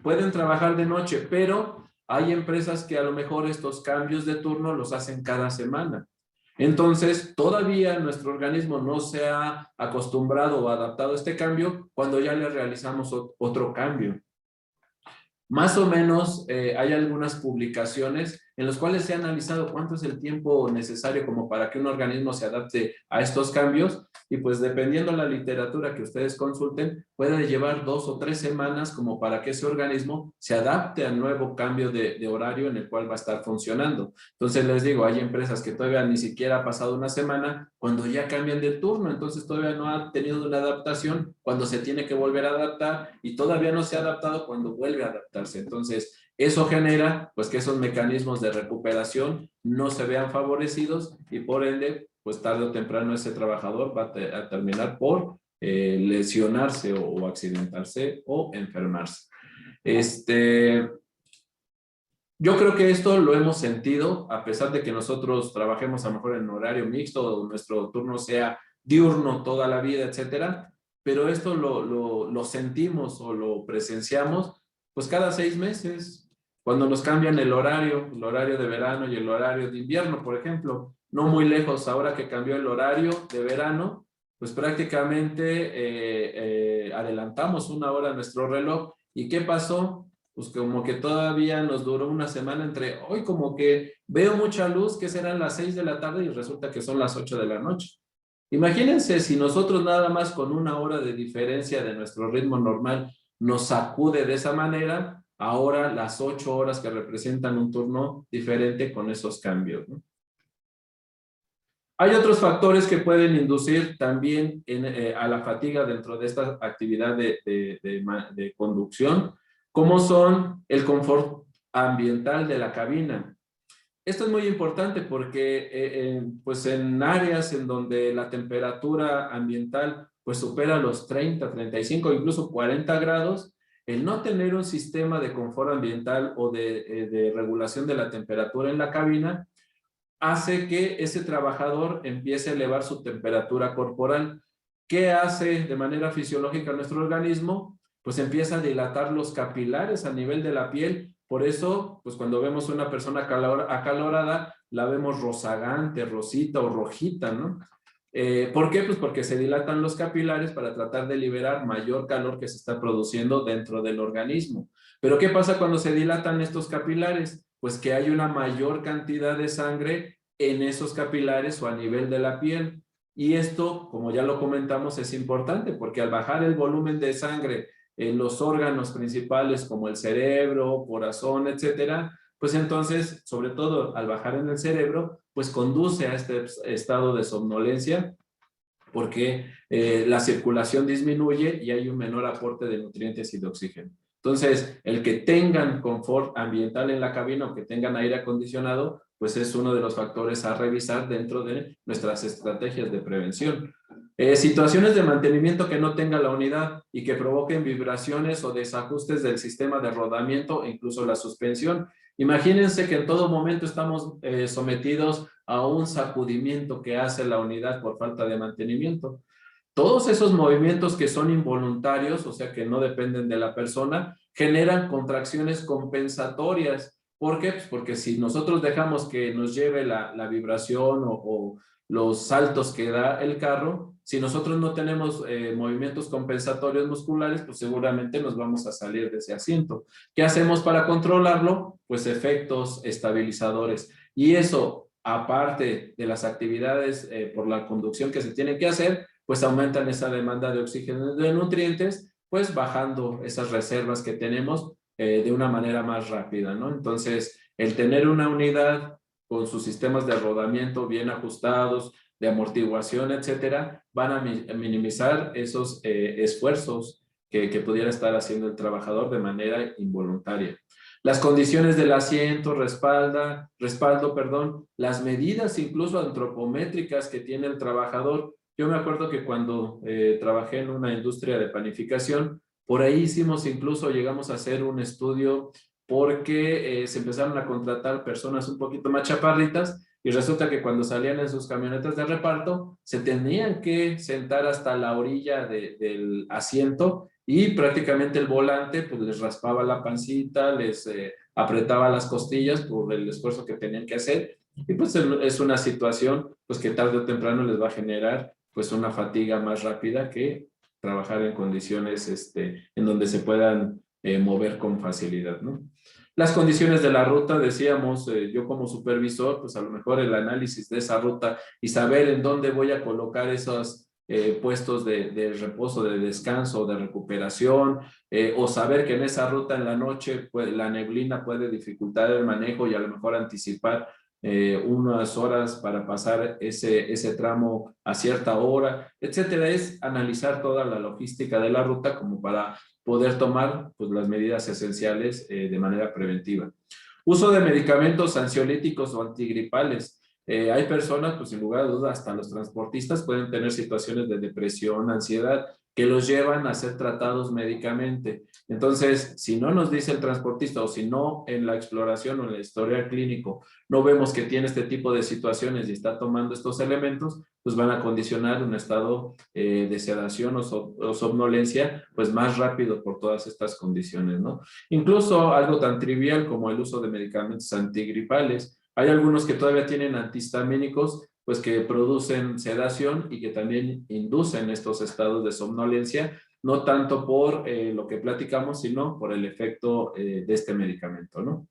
pueden trabajar de noche, pero hay empresas que a lo mejor estos cambios de turno los hacen cada semana. Entonces, todavía nuestro organismo no se ha acostumbrado o adaptado a este cambio cuando ya le realizamos otro cambio. Más o menos hay algunas publicaciones en las cuales se ha analizado cuánto es el tiempo necesario como para que un organismo se adapte a estos cambios y pues dependiendo la literatura que ustedes consulten, puede llevar 2 o 3 semanas como para que ese organismo se adapte al nuevo cambio de horario en el cual va a estar funcionando. Entonces les digo, hay empresas que todavía ni siquiera ha pasado una semana cuando ya cambian de turno, entonces todavía no ha tenido una adaptación cuando se tiene que volver a adaptar y todavía no se ha adaptado cuando vuelve a adaptarse. Entonces, eso genera pues que esos mecanismos de recuperación no se vean favorecidos y por ende, pues tarde o temprano ese trabajador va a terminar por lesionarse o accidentarse o enfermarse. Yo creo que esto lo hemos sentido, a pesar de que nosotros trabajemos a lo mejor en horario mixto o nuestro turno sea diurno toda la vida, etcétera, pero esto lo sentimos o lo presenciamos pues cada 6 meses, cuando nos cambian el horario de verano y el horario de invierno, por ejemplo, no muy lejos, ahora que cambió el horario de verano, pues prácticamente adelantamos 1 hora nuestro reloj. ¿Y qué pasó? Pues como que todavía nos duró una semana entre hoy como que veo mucha luz, que serán las 6 de la tarde y resulta que son las 8 de la noche. Imagínense si nosotros nada más con 1 hora de diferencia de nuestro ritmo normal nos sacude de esa manera, ahora las 8 horas que representan un turno diferente con esos cambios, ¿no? Hay otros factores que pueden inducir también a la fatiga dentro de esta actividad de conducción, como son el confort ambiental de la cabina. Esto es muy importante porque pues en áreas en donde la temperatura ambiental pues supera los 30, 35, incluso 40 grados, el no tener un sistema de confort ambiental o de regulación de la temperatura en la cabina hace que ese trabajador empiece a elevar su temperatura corporal. ¿Qué hace de manera fisiológica nuestro organismo? Pues empieza a dilatar los capilares a nivel de la piel. Por eso, pues cuando vemos una persona acalorada, la vemos rozagante, rosita o rojita, ¿no? ¿Por qué? Pues porque se dilatan los capilares para tratar de liberar mayor calor que se está produciendo dentro del organismo. Pero ¿qué pasa cuando se dilatan estos capilares? Pues que hay una mayor cantidad de sangre en esos capilares o a nivel de la piel. Y esto, como ya lo comentamos, es importante porque al bajar el volumen de sangre en los órganos principales como el cerebro, corazón, etcétera, pues entonces, sobre todo al bajar en el cerebro, pues conduce a este estado de somnolencia porque la circulación disminuye y hay un menor aporte de nutrientes y de oxígeno. Entonces, el que tengan confort ambiental en la cabina o que tengan aire acondicionado, pues es uno de los factores a revisar dentro de nuestras estrategias de prevención. Situaciones de mantenimiento que no tenga la unidad y que provoquen vibraciones o desajustes del sistema de rodamiento e incluso la suspensión. Imagínense que en todo momento estamos sometidos a un sacudimiento que hace la unidad por falta de mantenimiento. todos esos movimientos que son involuntarios, o sea, que no dependen de la persona, generan contracciones compensatorias. ¿Por qué? Pues porque si nosotros dejamos que nos lleve la vibración o los saltos que da el carro, si nosotros no tenemos movimientos compensatorios musculares, pues seguramente nos vamos a salir de ese asiento. ¿Qué hacemos para controlarlo? Pues efectos estabilizadores. Y eso, aparte de las actividades por la conducción que se tienen que hacer, pues aumentan esa demanda de oxígeno y de nutrientes, pues bajando esas reservas que tenemos de una manera más rápida, ¿no? Entonces, el tener una unidad con sus sistemas de rodamiento bien ajustados, de amortiguación, etcétera, van a minimizar esos esfuerzos que pudiera estar haciendo el trabajador de manera involuntaria. Las condiciones del asiento, respaldo, perdón, las medidas incluso antropométricas que tiene el trabajador. Yo me acuerdo que cuando trabajé en una industria de panificación, por ahí hicimos incluso, llegamos a hacer un estudio porque se empezaron a contratar personas un poquito más chaparritas y resulta que cuando salían en sus camionetas de reparto se tenían que sentar hasta la orilla del asiento y prácticamente el volante pues les raspaba la pancita, les apretaba las costillas por el esfuerzo que tenían que hacer y pues es una situación pues que tarde o temprano les va a generar pues una fatiga más rápida que trabajar en condiciones en donde se puedan mover con facilidad, ¿no? Las condiciones de la ruta, decíamos, yo como supervisor, pues a lo mejor el análisis de esa ruta y saber en dónde voy a colocar esos puestos de reposo, de descanso, de recuperación, o saber que en esa ruta en la noche pues, la neblina puede dificultar el manejo y a lo mejor anticipar unas horas para pasar ese tramo a cierta hora, etcétera. Es analizar toda la logística de la ruta como para poder tomar pues, las medidas esenciales de manera preventiva. Uso de medicamentos ansiolíticos o antigripales. Hay personas, pues sin lugar a dudas, hasta los transportistas pueden tener situaciones de depresión, ansiedad, que los llevan a ser tratados médicamente. Entonces, si no nos dice el transportista o si no en la exploración o en la historia clínico no vemos que tiene este tipo de situaciones y está tomando estos elementos, pues van a condicionar un estado de sedación o somnolencia pues más rápido por todas estas condiciones, ¿no? Incluso algo tan trivial como el uso de medicamentos antigripales. Hay algunos que todavía tienen antihistamínicos pues que producen sedación y que también inducen estos estados de somnolencia, no tanto por lo que platicamos, sino por el efecto de este medicamento, ¿no?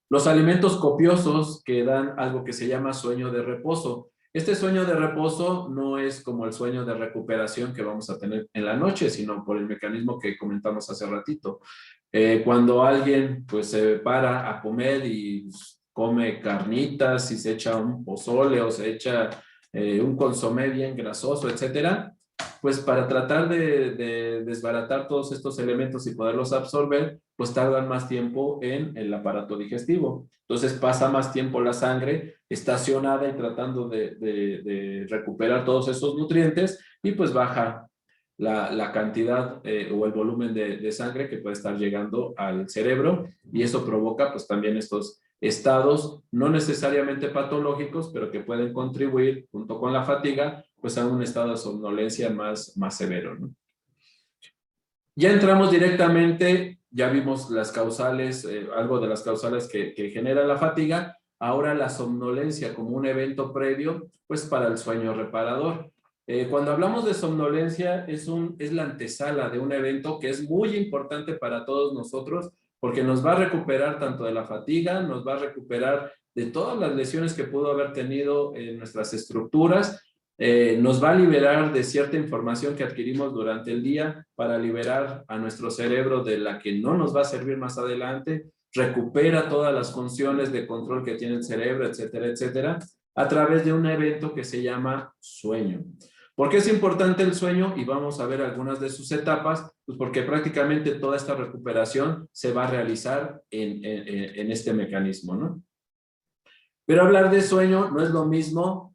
Los alimentos copiosos que dan algo que se llama sueño de reposo. Este sueño de reposo no es como el sueño de recuperación que vamos a tener en la noche, sino por el mecanismo que comentamos hace ratito. Cuando alguien pues se para a comer y come carnitas y se echa un pozole o se echa un consomé bien grasoso, etcétera, pues para tratar de desbaratar todos estos elementos y poderlos absorber, pues tardan más tiempo en el aparato digestivo. Entonces pasa más tiempo la sangre estacionada y tratando de recuperar todos esos nutrientes y pues baja la cantidad o el volumen de sangre que puede estar llegando al cerebro y eso provoca pues también estos estados no necesariamente patológicos, pero que pueden contribuir junto con la fatiga pues a un estado de somnolencia más severo, ¿no? Ya entramos directamente, ya vimos las causales, algo de las causales que genera la fatiga, ahora la somnolencia como un evento previo, pues para el sueño reparador. Cuando hablamos de somnolencia es la antesala de un evento que es muy importante para todos nosotros porque nos va a recuperar tanto de la fatiga, nos va a recuperar de todas las lesiones que pudo haber tenido en nuestras estructuras, nos va a liberar de cierta información que adquirimos durante el día para liberar a nuestro cerebro de la que no nos va a servir más adelante, recupera todas las funciones de control que tiene el cerebro, etcétera, etcétera, a través de un evento que se llama sueño. ¿Por qué es importante el sueño? Y vamos a ver algunas de sus etapas, pues porque prácticamente toda esta recuperación se va a realizar en este mecanismo, ¿no? Pero hablar de sueño no es lo mismo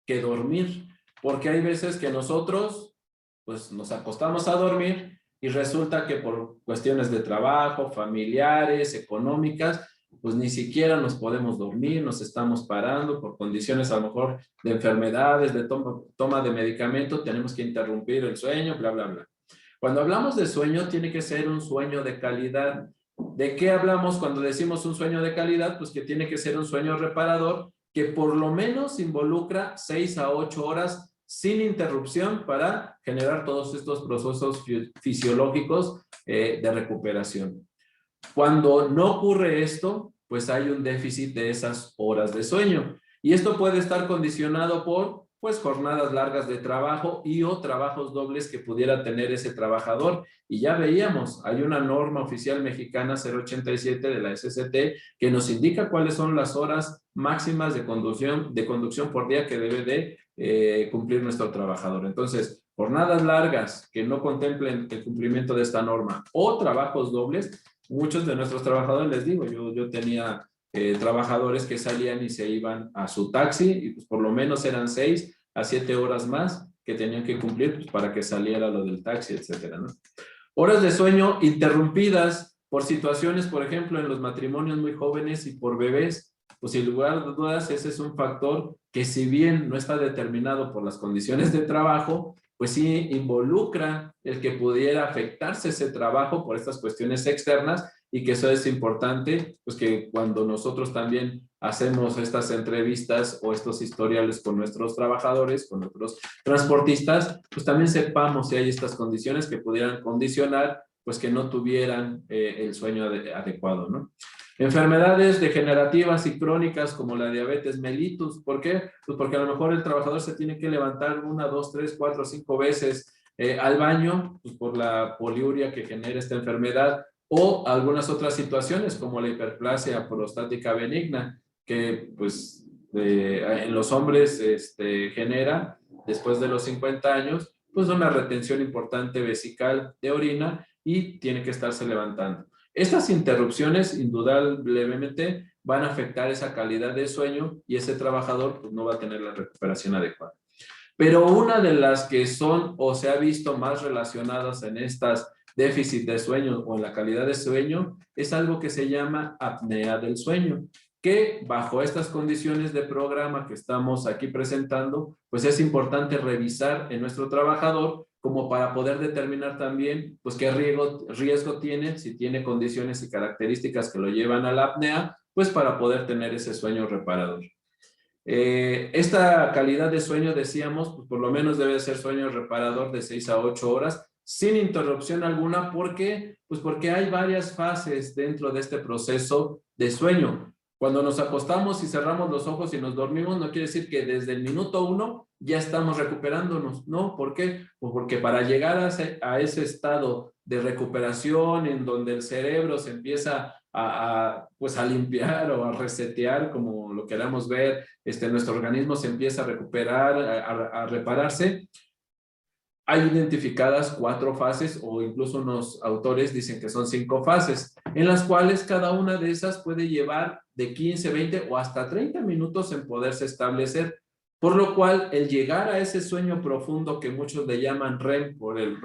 que dormir, porque hay veces que nosotros pues nos acostamos a dormir y resulta que por cuestiones de trabajo, familiares, económicas, pues ni siquiera nos podemos dormir, nos estamos parando por condiciones a lo mejor de enfermedades, de toma de medicamento, tenemos que interrumpir el sueño, bla, bla, bla. Cuando hablamos de sueño, tiene que ser un sueño de calidad. ¿De qué hablamos cuando decimos un sueño de calidad? Pues que tiene que ser un sueño reparador que por lo menos involucra 6 a 8 horas sin interrupción para generar todos estos procesos fisiológicos de recuperación. Cuando no ocurre esto, pues hay un déficit de esas horas de sueño. Y esto puede estar condicionado por pues jornadas largas de trabajo y o trabajos dobles que pudiera tener ese trabajador. Y ya veíamos, hay una norma oficial mexicana 087 de la SST que nos indica cuáles son las horas máximas de conducción por día que debe de cumplir nuestro trabajador. Entonces, jornadas largas que no contemplen el cumplimiento de esta norma o trabajos dobles, muchos de nuestros trabajadores, les digo, yo tenía trabajadores que salían y se iban a su taxi y pues por lo menos eran 6 a 7 horas más que tenían que cumplir pues, para que saliera lo del taxi, etcétera, ¿no? Horas de sueño interrumpidas por situaciones, por ejemplo, en los matrimonios muy jóvenes y por bebés, pues sin lugar a dudas ese es un factor que si bien no está determinado por las condiciones de trabajo, pues sí involucra el que pudiera afectarse ese trabajo por estas cuestiones externas y que eso es importante, pues que cuando nosotros también hacemos estas entrevistas o estos historiales con nuestros trabajadores, con nuestros transportistas, pues también sepamos si hay estas condiciones que pudieran condicionar, pues que no tuvieran el sueño adecuado, ¿no? Enfermedades degenerativas y crónicas como la diabetes mellitus. ¿Por qué? Pues porque a lo mejor el trabajador se tiene que levantar 1, 2, 3, 4, 5 veces al baño, pues por la poliuria que genera esta enfermedad, o algunas otras situaciones como la hiperplasia prostática benigna, que pues en los hombres genera, después de los 50 años, pues una retención importante vesical de orina y tiene que estarse levantando. Estas interrupciones indudablemente van a afectar esa calidad de sueño y ese trabajador pues, no va a tener la recuperación adecuada. Pero una de las que son o se ha visto más relacionadas en estas déficit de sueño o en la calidad de sueño es algo que se llama apnea del sueño, que bajo estas condiciones de programa que estamos aquí presentando, pues es importante revisar en nuestro trabajador como para poder determinar también pues qué riesgo tiene, si tiene condiciones y características que lo llevan a la apnea, pues para poder tener ese sueño reparador. Esta calidad de sueño, decíamos, pues por lo menos debe ser sueño reparador de 6 a 8 horas, sin interrupción alguna. ¿Por qué? Pues porque hay varias fases dentro de este proceso de sueño. Cuando nos acostamos y cerramos los ojos y nos dormimos, no quiere decir que desde el minuto 1 ya estamos recuperándonos, ¿no? ¿Por qué? Pues porque para llegar a ese estado de recuperación en donde el cerebro se empieza pues a limpiar o a resetear, como lo queramos ver, nuestro organismo se empieza a recuperar, a repararse. Hay identificadas 4 fases o incluso unos autores dicen que son 5 fases, en las cuales cada una de esas puede llevar de 15, 20 o hasta 30 minutos en poderse establecer, por lo cual el llegar a ese sueño profundo que muchos le llaman REM por el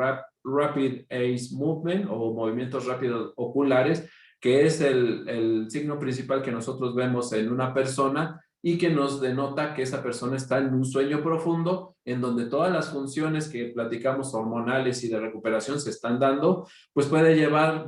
Rapid Eye Movement o movimientos rápidos oculares, que es el signo principal que nosotros vemos en una persona y que nos denota que esa persona está en un sueño profundo en donde todas las funciones que platicamos hormonales y de recuperación se están dando, pues puede llevar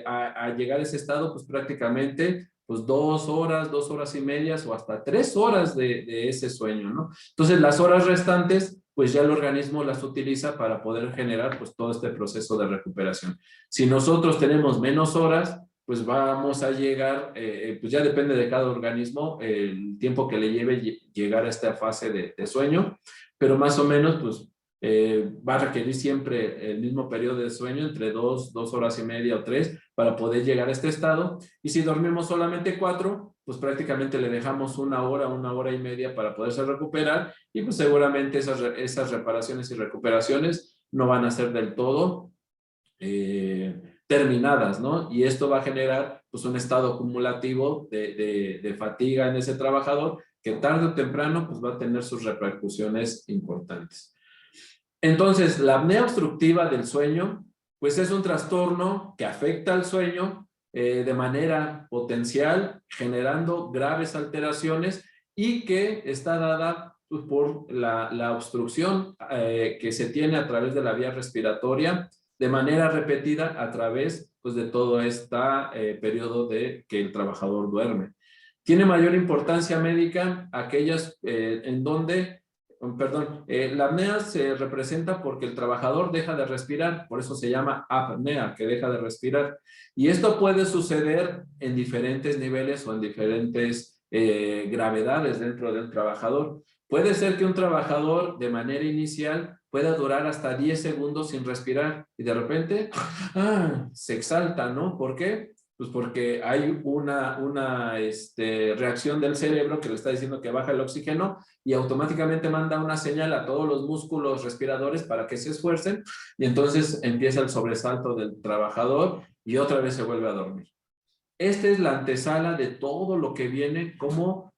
a llegar a ese estado pues prácticamente pues 2 horas, 2 horas y medias o hasta 3 horas de ese sueño, ¿no? Entonces las horas restantes pues ya el organismo las utiliza para poder generar pues todo este proceso de recuperación. Si nosotros tenemos menos horas, pues vamos a llegar, pues ya depende de cada organismo el tiempo que le lleve llegar a esta fase de sueño, pero más o menos pues va a requerir siempre el mismo periodo de sueño, entre 2 horas y media o 3, para poder llegar a este estado. Y si dormimos solamente 4, pues prácticamente le dejamos 1 hora y media para poderse recuperar y pues seguramente esas reparaciones y recuperaciones no van a ser del todo terminadas, ¿no? Y esto va a generar pues un estado acumulativo de fatiga en ese trabajador que tarde o temprano pues va a tener sus repercusiones importantes. Entonces, la apnea obstructiva del sueño pues es un trastorno que afecta al sueño de manera potencial, generando graves alteraciones y que está dada pues, por la obstrucción que se tiene a través de la vía respiratoria de manera repetida a través pues, de todo este periodo de que el trabajador duerme. Tiene mayor importancia médica aquellas en donde, perdón, la apnea se representa porque el trabajador deja de respirar, por eso se llama apnea, que deja de respirar. Y esto puede suceder en diferentes niveles o en diferentes gravedades dentro del trabajador. Puede ser que un trabajador de manera inicial pueda durar hasta 10 segundos sin respirar y de repente se exalta, ¿no? ¿Por qué? Pues porque hay una reacción del cerebro que le está diciendo que baja el oxígeno y automáticamente manda una señal a todos los músculos respiradores para que se esfuercen y entonces empieza el sobresalto del trabajador y otra vez se vuelve a dormir. Esta es la antesala de todo lo que viene como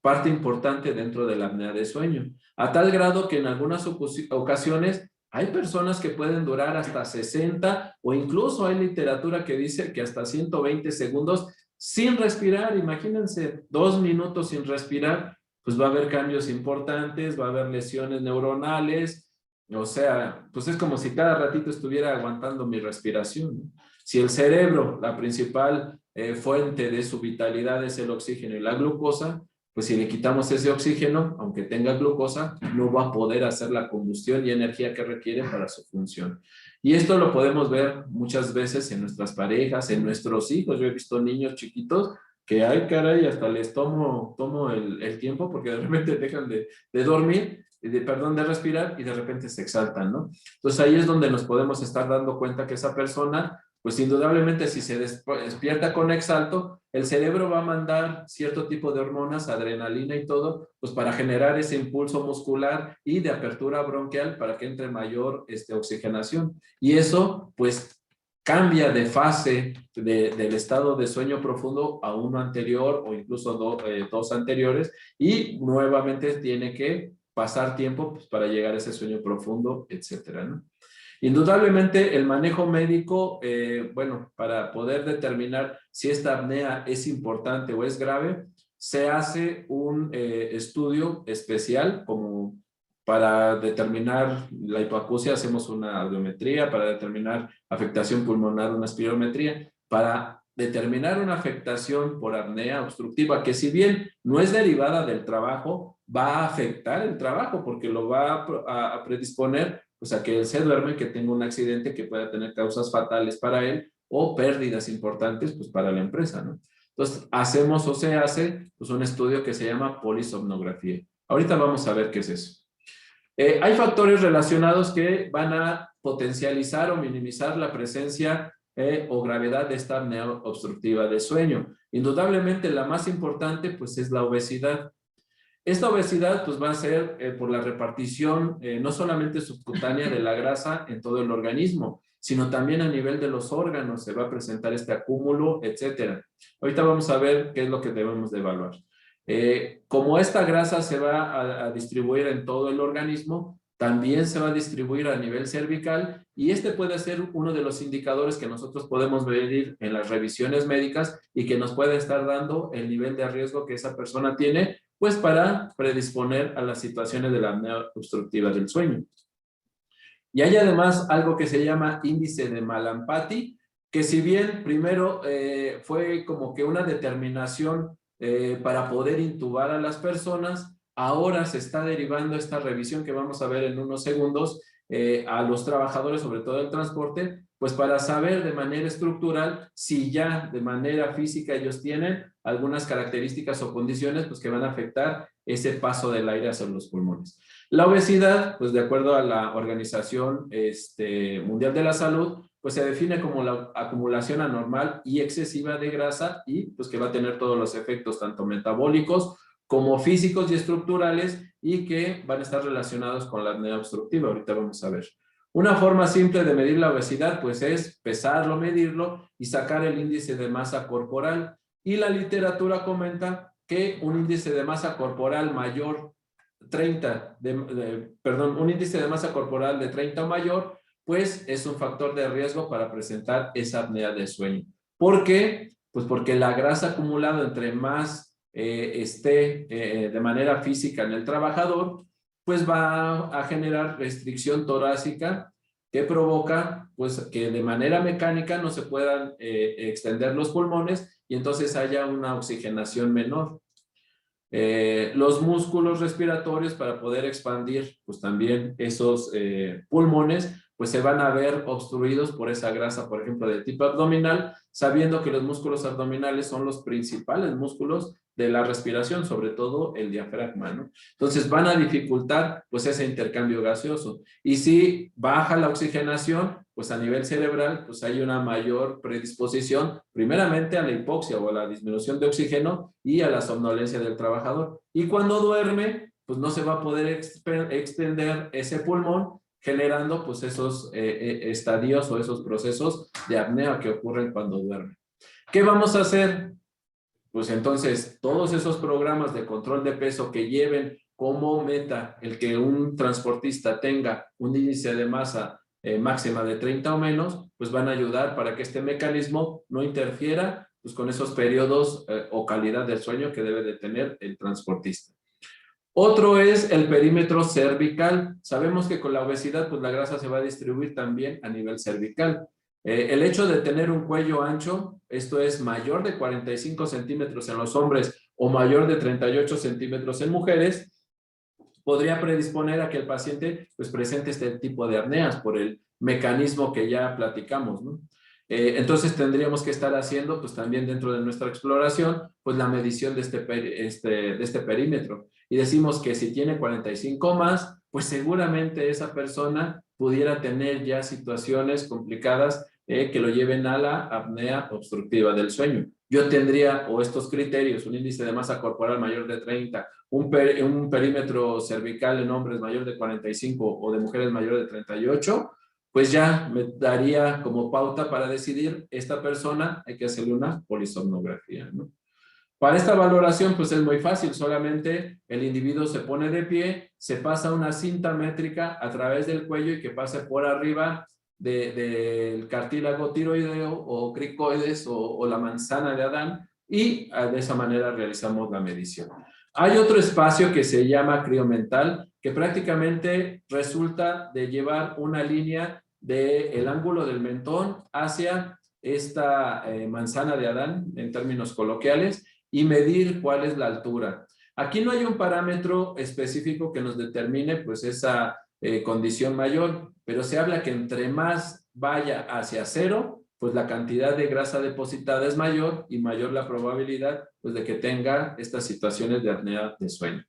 parte importante dentro de la apnea de sueño, a tal grado que en algunas ocasiones hay personas que pueden durar hasta 60 o incluso hay literatura que dice que hasta 120 segundos sin respirar. Imagínense, 2 minutos sin respirar, pues va a haber cambios importantes, va a haber lesiones neuronales, o sea, pues es como si cada ratito estuviera aguantando mi respiración, ¿no? Si el cerebro, la principal fuente de su vitalidad es el oxígeno y la glucosa, pues si le quitamos ese oxígeno, aunque tenga glucosa, no va a poder hacer la combustión y energía que requiere para su función. Y esto lo podemos ver muchas veces en nuestras parejas, en nuestros hijos. Yo he visto niños chiquitos que, ay caray, hasta les tomo el tiempo porque de repente dejan de dormir, de respirar y de repente se exaltan, ¿no? Entonces ahí es donde nos podemos estar dando cuenta que esa persona pues indudablemente si se despierta con exalto, el cerebro va a mandar cierto tipo de hormonas, adrenalina y todo, pues para generar ese impulso muscular y de apertura bronquial para que entre mayor oxigenación. Y eso, pues, cambia de fase del estado de sueño profundo a uno anterior o incluso dos anteriores y nuevamente tiene que pasar tiempo pues, para llegar a ese sueño profundo, etcétera, ¿no? Indudablemente el manejo médico, bueno, para poder determinar si esta apnea es importante o es grave, se hace un estudio especial como para determinar la hipoacusia, hacemos una audiometría, para determinar afectación pulmonar, una espirometría, para determinar una afectación por apnea obstructiva, que si bien no es derivada del trabajo, va a afectar el trabajo porque lo va a predisponer pues a que él se duerme, que tenga un accidente que pueda tener causas fatales para él o pérdidas importantes pues para la empresa, ¿no? Entonces, hacemos o se hace pues un estudio que se llama polisomnografía. Ahorita vamos a ver qué es eso. Hay factores relacionados que van a potencializar o minimizar la presencia o gravedad de esta apnea obstructiva de sueño. Indudablemente la más importante pues es la obesidad. Esta obesidad pues va a ser por la repartición no solamente subcutánea de la grasa en todo el organismo, sino también a nivel de los órganos se va a presentar este acúmulo, etcétera. Ahorita vamos a ver qué es lo que debemos de evaluar. Como esta grasa se va a distribuir en todo el organismo, también se va a distribuir a nivel cervical y este puede ser uno de los indicadores que nosotros podemos medir en las revisiones médicas y que nos puede estar dando el nivel de riesgo que esa persona tiene pues para predisponer a las situaciones de la apnea obstructiva del sueño. Y hay además algo que se llama índice de Mallampati, que si bien primero fue como que una determinación para poder intubar a las personas, ahora se está derivando esta revisión que vamos a ver en unos segundos a los trabajadores, sobre todo el transporte, pues para saber de manera estructural si ya de manera física ellos tienen algunas características o condiciones pues que van a afectar ese paso del aire hacia los pulmones. La obesidad, pues de acuerdo a la Organización Mundial de la Salud, pues se define como la acumulación anormal y excesiva de grasa y pues que va a tener todos los efectos tanto metabólicos como físicos y estructurales y que van a estar relacionados con la apnea obstructiva. Ahorita vamos a ver. Una forma simple de medir la obesidad pues es pesarlo, medirlo y sacar el índice de masa corporal. Y la literatura comenta que un índice de masa corporal mayor 30, un índice de masa corporal de 30 o mayor, pues es un factor de riesgo para presentar esa apnea de sueño. ¿Por qué? Pues porque la grasa acumulada, entre más esté de manera física en el trabajador, pues va a generar restricción torácica que provoca pues que de manera mecánica no se puedan extender los pulmones y entonces haya una oxigenación menor. Los músculos respiratorios, para poder expandir pues también esos pulmones, pues se van a ver obstruidos por esa grasa, por ejemplo, de tipo abdominal, sabiendo que los músculos abdominales son los principales músculos de la respiración, sobre todo el diafragma, ¿no? Entonces van a dificultar pues ese intercambio gaseoso. Y si baja la oxigenación, pues a nivel cerebral, pues hay una mayor predisposición, primeramente a la hipoxia o a la disminución de oxígeno y a la somnolencia del trabajador. Y cuando duerme, pues no se va a poder extender ese pulmón, generando pues esos estadios o esos procesos de apnea que ocurren cuando duerme. ¿Qué vamos a hacer? Pues entonces, todos esos programas de control de peso que lleven como meta el que un transportista tenga un índice de masa máxima de 30 o menos, pues van a ayudar para que este mecanismo no interfiera pues, con esos periodos o calidad del sueño que debe de tener el transportista. Otro es el perímetro cervical. Sabemos que con la obesidad, pues la grasa se va a distribuir también a nivel cervical. El hecho de tener un cuello ancho, esto es mayor de 45 centímetros en los hombres o mayor de 38 centímetros en mujeres, podría predisponer a que el paciente pues, presente este tipo de apneas por el mecanismo que ya platicamos, ¿no? Entonces tendríamos que estar haciendo, pues también dentro de nuestra exploración, pues la medición de este perímetro. Y decimos que si tiene 45 más, pues seguramente esa persona pudiera tener ya situaciones complicadas que lo lleven a la apnea obstructiva del sueño. Yo tendría, o estos criterios, un índice de masa corporal mayor de 30, un perímetro cervical en hombres mayor de 45 o de mujeres mayor de 38, pues ya me daría como pauta para decidir, esta persona hay que hacerle una polisomnografía, ¿no? Para esta valoración, pues es muy fácil, solamente el individuo se pone de pie, se pasa una cinta métrica a través del cuello y que pase por arriba del cartílago tiroideo o cricoides o la manzana de Adán y de esa manera realizamos la medición. Hay otro espacio que se llama criomental que prácticamente resulta de llevar una línea del ángulo del mentón hacia esta manzana de Adán en términos coloquiales y medir cuál es la altura. Aquí no hay un parámetro específico que nos determine pues esa condición mayor, pero se habla que entre más vaya hacia cero, pues la cantidad de grasa depositada es mayor y mayor la probabilidad pues de que tenga estas situaciones de apnea de sueño.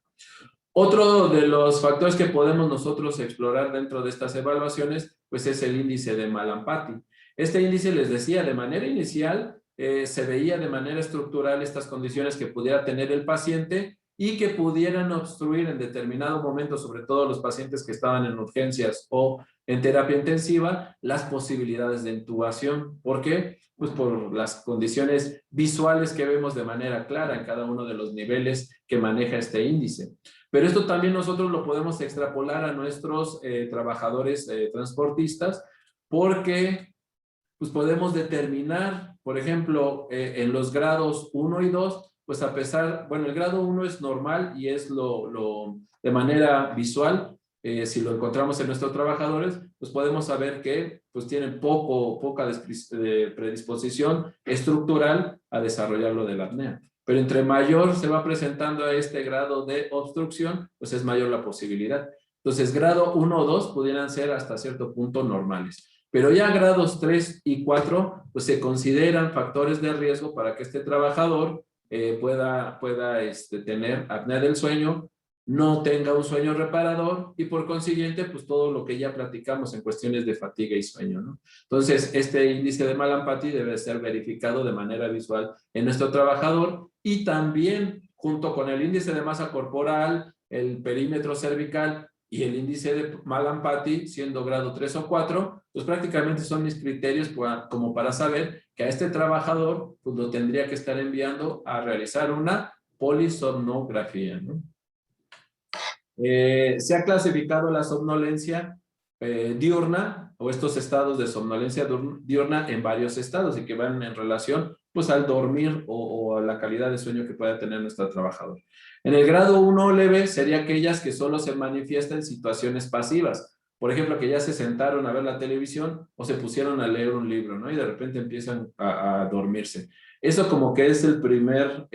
Otro de los factores que podemos nosotros explorar dentro de estas evaluaciones pues es el índice de Mallampati. Este índice, les decía, de manera inicial se veía de manera estructural estas condiciones que pudiera tener el paciente y que pudieran obstruir en determinado momento, sobre todo los pacientes que estaban en urgencias o en terapia intensiva, las posibilidades de intubación. ¿Por qué? Pues por las condiciones visuales que vemos de manera clara en cada uno de los niveles que maneja este índice. Pero esto también nosotros lo podemos extrapolar a nuestros trabajadores transportistas porque pues podemos determinar, por ejemplo, en los grados 1 y 2, pues a pesar, bueno, el grado 1 es normal y es de manera visual, si lo encontramos en nuestros trabajadores, pues podemos saber que pues tienen poca predisposición estructural a desarrollarlo de la apnea. Pero entre mayor se va presentando a este grado de obstrucción, pues es mayor la posibilidad. Entonces, grado 1 o 2 pudieran ser hasta cierto punto normales. Pero ya grados 3 y 4, pues se consideran factores de riesgo para que este trabajador pueda tener apnea del sueño, no tenga un sueño reparador y por consiguiente, pues todo lo que ya platicamos en cuestiones de fatiga y sueño, ¿no? Entonces, este índice de Mallampati debe ser verificado de manera visual en nuestro trabajador y también junto con el índice de masa corporal, el perímetro cervical y el índice de Mallampati, siendo grado 3 o 4, pues prácticamente son mis criterios como para saber que a este trabajador pues lo tendría que estar enviando a realizar una polisomnografía, ¿no? Se ha clasificado la somnolencia diurna o estos estados de somnolencia diurna en varios estados y que van en relación pues al dormir o a la calidad de sueño que pueda tener nuestro trabajador. En el grado 1 leve sería aquellas que solo se manifiestan en situaciones pasivas. Por ejemplo, que ya se sentaron a ver la televisión o se pusieron a leer un libro, ¿no? Y de repente empiezan a dormirse. Eso como que es el primer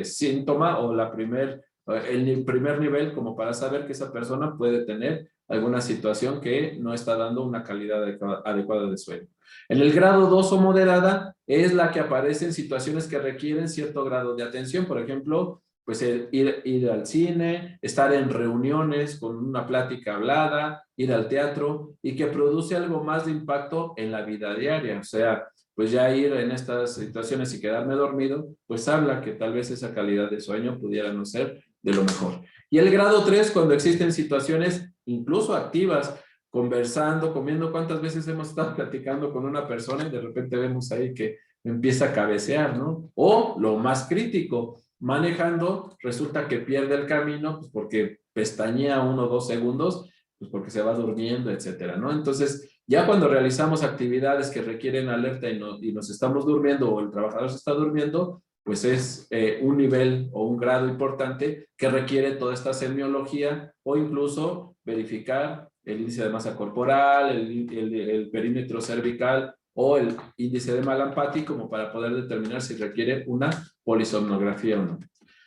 síntoma o el primer nivel como para saber que esa persona puede tener alguna situación que no está dando una calidad adecuada de sueño. En el grado 2 o moderada es la que aparece en situaciones que requieren cierto grado de atención, por ejemplo, pues ir al cine, estar en reuniones con una plática hablada, ir al teatro y que produce algo más de impacto en la vida diaria. O sea, pues ya ir en estas situaciones y quedarme dormido, pues habla que tal vez esa calidad de sueño pudiera no ser de lo mejor. Y el grado 3, cuando existen situaciones incluso activas, conversando, comiendo, ¿cuántas veces hemos estado platicando con una persona y de repente vemos ahí que empieza a cabecear, ¿no? O lo más crítico, manejando, resulta que pierde el camino, pues porque pestañea 1 o 2 segundos, pues porque se va durmiendo, etcétera, ¿no? Entonces, ya cuando realizamos actividades que requieren alerta y nos estamos durmiendo o el trabajador se está durmiendo, pues es un nivel o un grado importante que requiere toda esta semiología o incluso verificar el índice de masa corporal, el perímetro cervical o el índice de Malampati como para poder determinar si requiere una polisomnografía o no.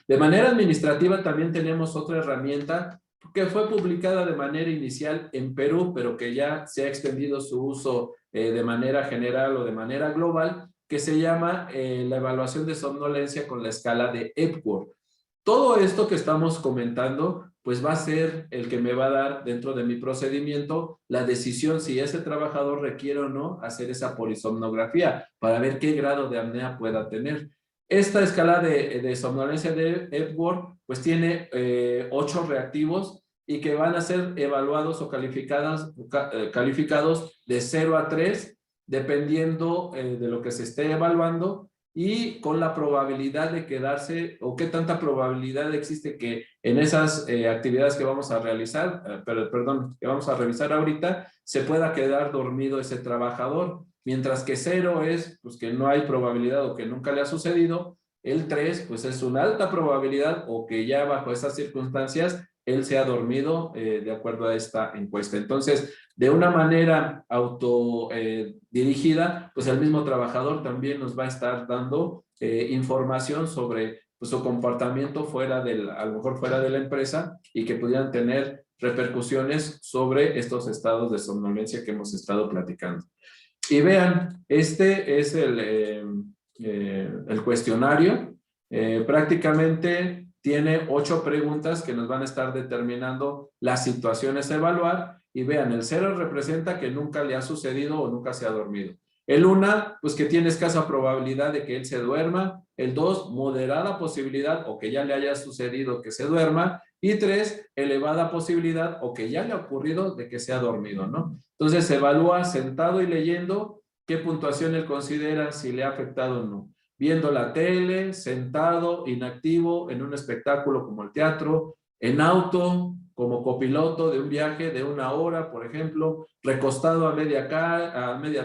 De manera administrativa también tenemos otra herramienta que fue publicada de manera inicial en Perú, pero que ya se ha extendido su uso de manera general o de manera global, que se llama la evaluación de somnolencia con la escala de Epworth. Todo esto que estamos comentando, pues va a ser el que me va a dar dentro de mi procedimiento la decisión si ese trabajador requiere o no hacer esa polisomnografía para ver qué grado de apnea pueda tener. Esta escala de somnolencia de Epworth, pues tiene 8 reactivos y que van a ser evaluados o calificados de 0 a 3, dependiendo de lo que se esté evaluando y con la probabilidad de quedarse o qué tanta probabilidad existe que en esas actividades que vamos a realizar, que vamos a revisar ahorita, se pueda quedar dormido ese trabajador. Mientras que 0 es pues que no hay probabilidad o que nunca le ha sucedido, el 3 pues es una alta probabilidad o que ya bajo esas circunstancias él se ha dormido de acuerdo a esta encuesta. Entonces, de una manera autodirigida, pues el mismo trabajador también nos va a estar dando información sobre pues, su comportamiento a lo mejor fuera de la empresa y que pudieran tener repercusiones sobre estos estados de somnolencia que hemos estado platicando. Y vean, este es el cuestionario. Prácticamente tiene 8 preguntas que nos van a estar determinando las situaciones a evaluar. Y vean, el 0 representa que nunca le ha sucedido o nunca se ha dormido. El 1, pues que tiene escasa probabilidad de que él se duerma. El 2, moderada posibilidad o que ya le haya sucedido que se duerma. Y 3, elevada posibilidad o que ya le ha ocurrido de que se ha dormido, ¿no? Entonces se evalúa sentado y leyendo qué puntuación él considera si le ha afectado o no. Viendo la tele, sentado, inactivo, en un espectáculo como el teatro, en auto, como copiloto de un viaje de 1 hora, por ejemplo, recostado a media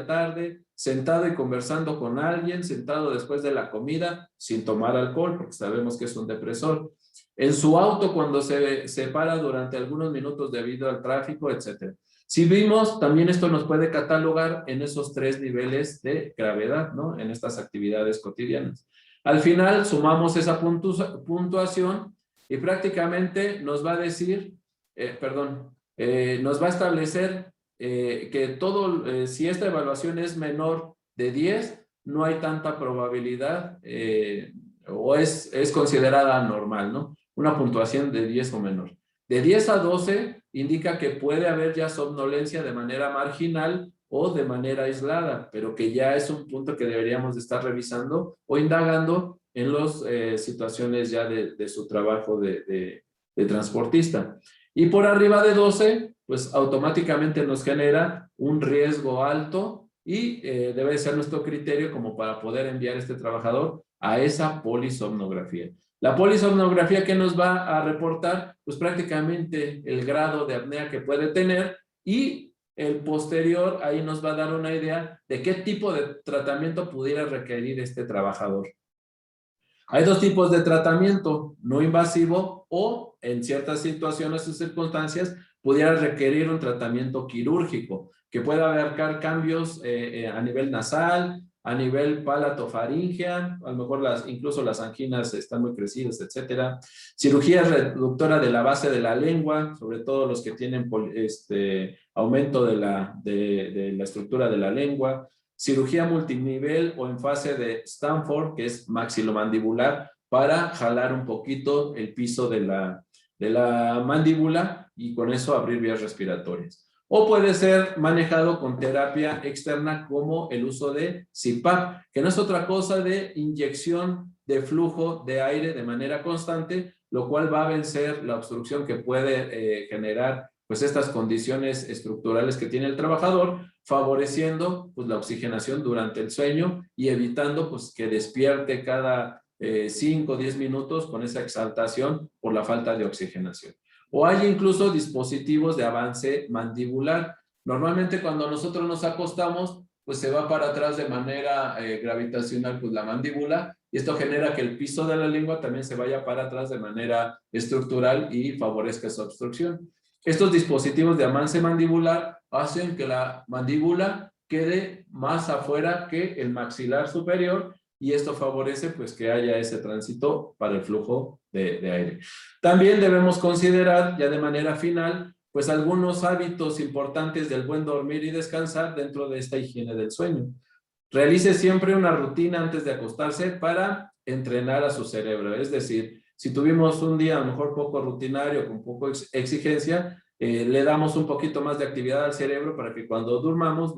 tarde, sentado y conversando con alguien, sentado después de la comida, sin tomar alcohol, porque sabemos que es un depresor. En su auto cuando se para durante algunos minutos debido al tráfico, etc. Si vimos, también esto nos puede catalogar en esos 3 niveles de gravedad, ¿no? En estas actividades cotidianas. Al final, sumamos esa puntuación y prácticamente nos va a decir, nos va a establecer que si esta evaluación es menor de 10, no hay tanta probabilidad o es considerada normal, ¿no? Una puntuación de 10 o menor. De 10 a 12 indica que puede haber ya somnolencia de manera marginal o de manera aislada, pero que ya es un punto que deberíamos de estar revisando o indagando en las situaciones ya de su trabajo de transportista. Y por arriba de 12, pues automáticamente nos genera un riesgo alto y debe ser nuestro criterio como para poder enviar a este trabajador a esa polisomnografía. La polisomnografía que nos va a reportar, pues prácticamente el grado de apnea que puede tener y el posterior ahí nos va a dar una idea de qué tipo de tratamiento pudiera requerir este trabajador. Hay dos tipos de tratamiento, no invasivo o en ciertas situaciones o circunstancias pudiera requerir un tratamiento quirúrgico que pueda abarcar cambios a nivel nasal, a nivel palatofaringea, a lo mejor incluso las anginas están muy crecidas, etcétera. Cirugía reductora de la base de la lengua, sobre todo los que tienen aumento de la estructura de la lengua. Cirugía multinivel o en fase de Stanford, que es maxilomandibular, para jalar un poquito el piso de la mandíbula y con eso abrir vías respiratorias. O puede ser manejado con terapia externa como el uso de CPAP, que no es otra cosa de inyección de flujo de aire de manera constante, lo cual va a vencer la obstrucción que puede generar pues estas condiciones estructurales que tiene el trabajador, favoreciendo pues la oxigenación durante el sueño y evitando pues que despierte cada 5 o 10 minutos con esa exaltación por la falta de oxigenación. O hay incluso dispositivos de avance mandibular. Normalmente cuando nosotros nos acostamos, pues se va para atrás de manera gravitacional pues la mandíbula y esto genera que el piso de la lengua también se vaya para atrás de manera estructural y favorezca esa obstrucción. Estos dispositivos de avance mandibular hacen que la mandíbula quede más afuera que el maxilar superior y esto favorece pues que haya ese tránsito para el flujo de aire. También debemos considerar ya de manera final pues algunos hábitos importantes del buen dormir y descansar dentro de esta higiene del sueño. Realice siempre una rutina antes de acostarse para entrenar a su cerebro, es decir, si tuvimos un día a lo mejor poco rutinario, con poco exigencia, le damos un poquito más de actividad al cerebro para que cuando durmamos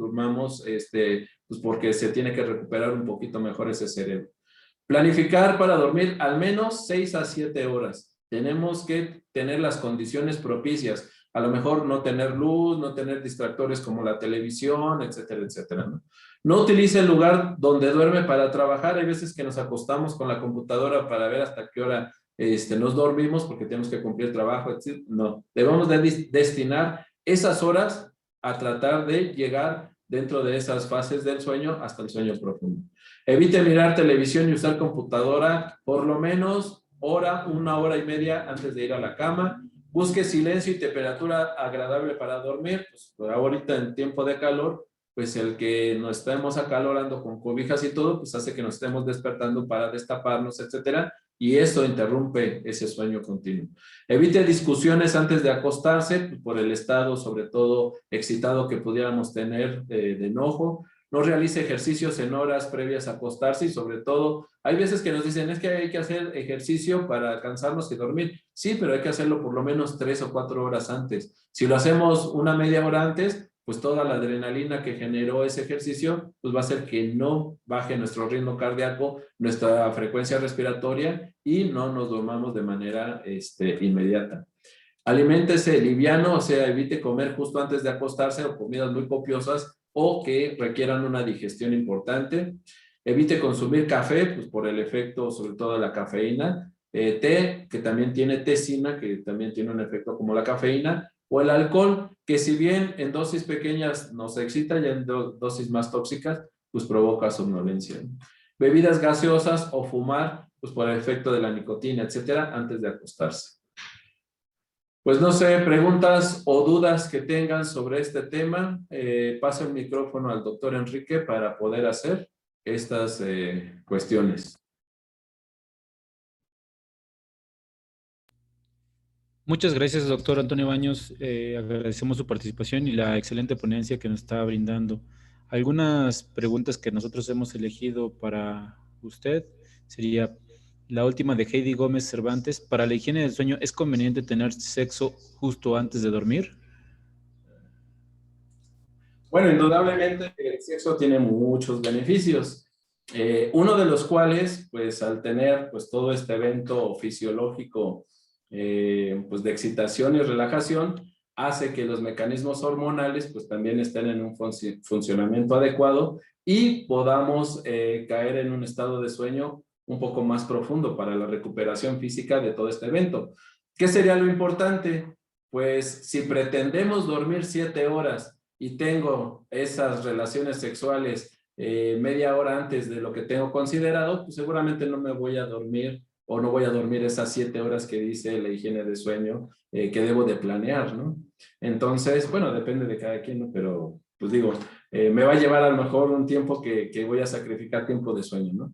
pues porque se tiene que recuperar un poquito mejor ese cerebro. Planificar para dormir al menos 6 a 7 horas. Tenemos que tener las condiciones propicias. A lo mejor no tener luz, no tener distractores como la televisión, etcétera, etcétera, ¿no? No utilice el lugar donde duerme para trabajar. Hay veces que nos acostamos con la computadora para ver hasta qué hora nos dormimos porque tenemos que cumplir trabajo, etc. No, debemos de destinar esas horas a tratar de llegar dentro de esas fases del sueño hasta el sueño profundo. Evite mirar televisión y usar computadora por lo menos una hora y media antes de ir a la cama. Busque silencio y temperatura agradable para dormir. Pues ahorita en tiempo de calor, pues el que nos estemos acalorando con cobijas y todo, pues hace que nos estemos despertando para destaparnos, etcétera, y eso interrumpe ese sueño continuo. Evite discusiones antes de acostarse por el estado, sobre todo excitado que pudiéramos tener de enojo. No realice ejercicios en horas previas a acostarse y sobre todo, hay veces que nos dicen, es que hay que hacer ejercicio para cansarnos y dormir. Sí, pero hay que hacerlo por lo menos 3 o 4 horas antes. Si lo hacemos una media hora antes, pues toda la adrenalina que generó ese ejercicio, pues va a hacer que no baje nuestro ritmo cardíaco, nuestra frecuencia respiratoria y no nos dormamos de manera inmediata. Aliméntese liviano, o sea, evite comer justo antes de acostarse o comidas muy copiosas o que requieran una digestión importante. Evite consumir café, pues por el efecto sobre todo de la cafeína. Té, que también tiene tesina, que también tiene un efecto como la cafeína. O el alcohol, que si bien en dosis pequeñas nos excita, ya en dosis más tóxicas, pues provoca somnolencia. Bebidas gaseosas o fumar, pues por el efecto de la nicotina, etcétera, antes de acostarse. Pues no sé, preguntas o dudas que tengan sobre este tema, paso el micrófono al doctor Enrique para poder hacer estas cuestiones. Muchas gracias, doctor Antonio Baños. Agradecemos su participación y la excelente ponencia que nos está brindando. Algunas preguntas que nosotros hemos elegido para usted sería la última de Heidi Gómez Cervantes. Para la higiene del sueño, ¿es conveniente tener sexo justo antes de dormir? Bueno, indudablemente el sexo tiene muchos beneficios. Uno de los cuales, pues al tener pues todo este evento fisiológico pues de excitación y relajación, hace que los mecanismos hormonales pues también estén en un funcionamiento adecuado y podamos caer en un estado de sueño un poco más profundo para la recuperación física de todo este evento. ¿Qué sería lo importante? pues si pretendemos dormir 7 horas y tengo esas relaciones sexuales media hora antes de lo que tengo considerado, pues seguramente no me voy a dormir o no voy a dormir esas 7 horas que dice la higiene de sueño que debo de planear, ¿no? Entonces, bueno, depende de cada quien, ¿no? Pero, pues digo, me va a llevar a lo mejor un tiempo que voy a sacrificar tiempo de sueño, ¿no?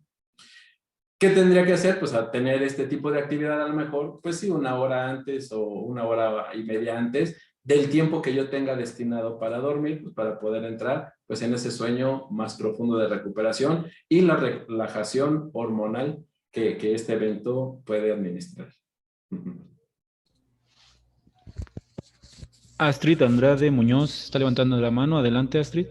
¿Qué tendría que hacer? Pues a tener este tipo de actividad a lo mejor, pues sí, una hora antes o una hora y media antes del tiempo que yo tenga destinado para dormir, pues para poder entrar pues en ese sueño más profundo de recuperación y la relajación hormonal que este evento puede administrar. Astrid Andrade Muñoz está levantando la mano. Adelante, Astrid.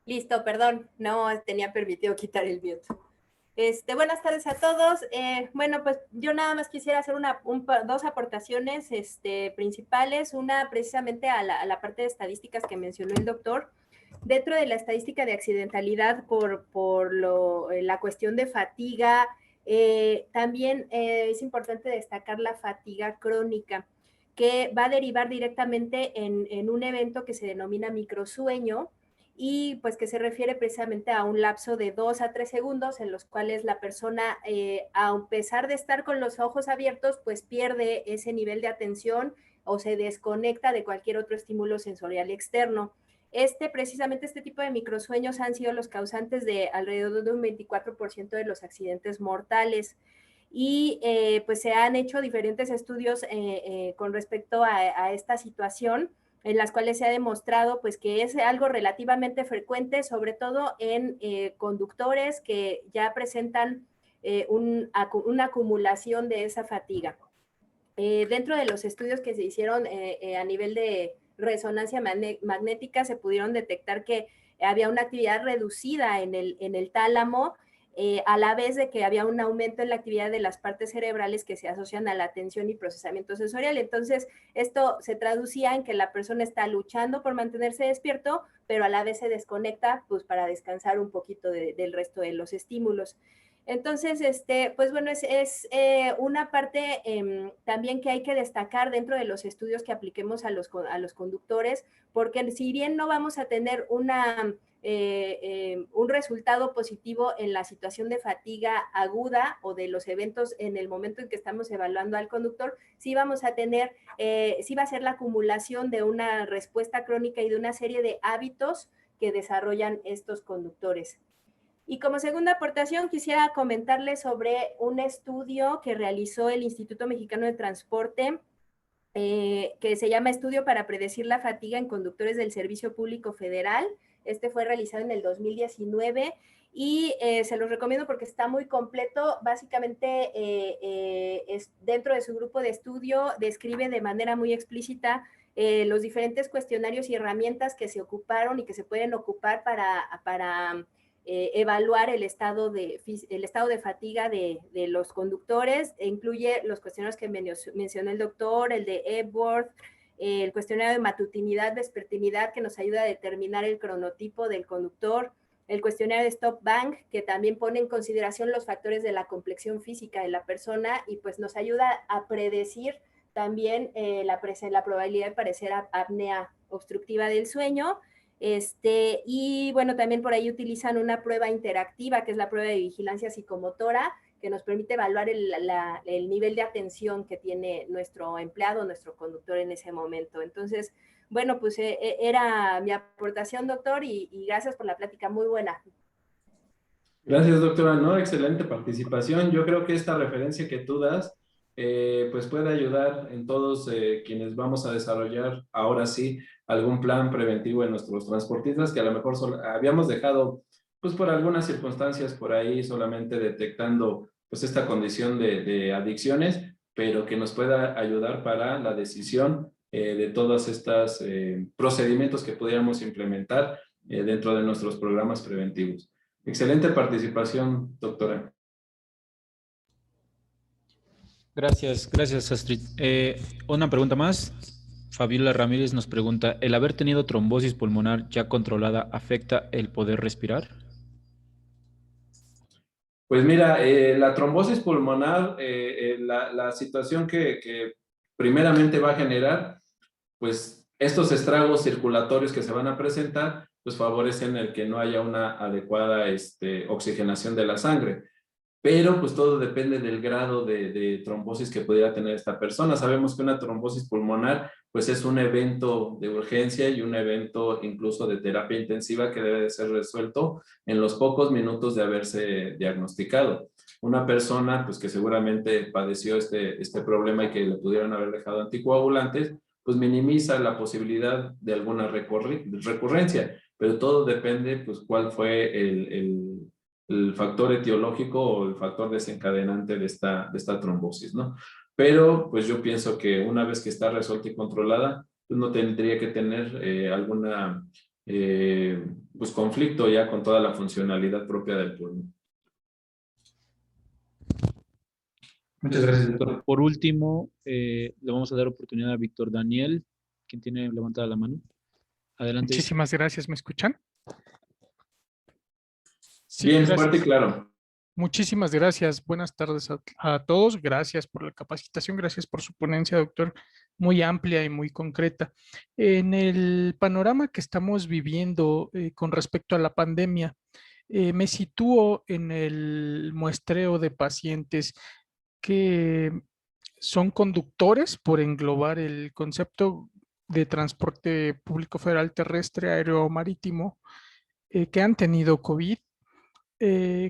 Listo, perdón, no tenía permitido quitar el mute. Buenas tardes a todos. Bueno, pues yo nada más quisiera hacer dos aportaciones principales. Una precisamente a la parte de estadísticas que mencionó el doctor. Dentro de la estadística de accidentalidad por la cuestión de fatiga, también es importante destacar la fatiga crónica, que va a derivar directamente en un evento que se denomina microsueño, y pues que se refiere precisamente a un lapso de 2 a 3 segundos en los cuales la persona, a pesar de estar con los ojos abiertos, pues pierde ese nivel de atención o se desconecta de cualquier otro estímulo sensorial externo. Precisamente este tipo de microsueños han sido los causantes de alrededor de un 24% de los accidentes mortales. Y pues se han hecho diferentes estudios con respecto a esta situación, en las cuales se ha demostrado pues que es algo relativamente frecuente, sobre todo en conductores que ya presentan una acumulación de esa fatiga. Dentro de los estudios que se hicieron a nivel de resonancia magnética, se pudieron detectar que había una actividad reducida en el tálamo, a la vez de que había un aumento en la actividad de las partes cerebrales que se asocian a la atención y procesamiento sensorial. Entonces, esto se traducía en que la persona está luchando por mantenerse despierto, pero a la vez se desconecta pues para descansar un poquito del resto de los estímulos. Entonces, pues bueno, es una parte también que hay que destacar dentro de los estudios que apliquemos a los conductores, porque si bien no vamos a tener un resultado positivo en la situación de fatiga aguda o de los eventos en el momento en que estamos evaluando al conductor, sí vamos a tener, sí va a ser la acumulación de una respuesta crónica y de una serie de hábitos que desarrollan estos conductores. Y como segunda aportación quisiera comentarles sobre un estudio que realizó el Instituto Mexicano de Transporte, que se llama Estudio para predecir la fatiga en conductores del Servicio Público Federal. Fue realizado en el 2019 y se los recomiendo porque está muy completo. Básicamente, dentro de su grupo de estudio, describe de manera muy explícita los diferentes cuestionarios y herramientas que se ocuparon y que se pueden ocupar para evaluar el estado de fatiga de los conductores. Incluye los cuestionarios que mencionó el doctor, el de Epworth, el cuestionario de matutinidad, vespertinidad, que nos ayuda a determinar el cronotipo del conductor, el cuestionario de Stop Bang, que también pone en consideración los factores de la complexión física de la persona y pues nos ayuda a predecir también la probabilidad de padecer apnea obstructiva del sueño. Y bueno, también por ahí utilizan una prueba interactiva, que es la prueba de vigilancia psicomotora, que nos permite evaluar el nivel de atención que tiene nuestro empleado, nuestro conductor en ese momento. Entonces, bueno, pues era mi aportación, doctor, y gracias por la plática, muy buena. Gracias, doctora. No, excelente participación. Yo creo que esta referencia que tú das, pues puede ayudar en todos quienes vamos a desarrollar ahora sí algún plan preventivo en nuestros transportistas que a lo mejor habíamos dejado, pues por algunas circunstancias por ahí solamente detectando pues esta condición de adicciones, pero que nos pueda ayudar para la decisión de todos estos procedimientos que pudiéramos implementar dentro de nuestros programas preventivos. Excelente participación, doctora. Gracias Astrid. Una pregunta más. Fabiola Ramírez nos pregunta, ¿el haber tenido trombosis pulmonar ya controlada afecta el poder respirar? Pues mira, la trombosis pulmonar, la situación que primeramente va a generar, pues estos estragos circulatorios que se van a presentar, pues favorecen el que no haya una adecuada oxigenación de la sangre. Pero pues todo depende del grado de trombosis que pudiera tener esta persona. Sabemos que una trombosis pulmonar pues es un evento de urgencia y un evento incluso de terapia intensiva que debe de ser resuelto en los pocos minutos de haberse diagnosticado. Una persona pues que seguramente padeció este problema y que le pudieron haber dejado anticoagulantes, pues minimiza la posibilidad de alguna recurrencia, pero todo depende pues cuál fue el factor etiológico o el factor desencadenante de esta trombosis, ¿no? Pero pues yo pienso que una vez que está resuelta y controlada, pues no tendría que tener alguna pues conflicto ya con toda la funcionalidad propia del pulmón. Muchas gracias, doctor. Por último, le vamos a dar oportunidad a Víctor Daniel, quien tiene levantada la mano. Adelante. Muchísimas gracias. ¿Me escuchan? Sí, bien, gracias. fuerte y claro. Muchísimas gracias. Buenas tardes a todos. Gracias por la capacitación. Gracias por su ponencia, doctor. Muy amplia y muy concreta. En el panorama que estamos viviendo con respecto a la pandemia, me sitúo en el muestreo de pacientes que son conductores, por englobar el concepto de transporte público federal terrestre, aéreo o marítimo, que han tenido COVID.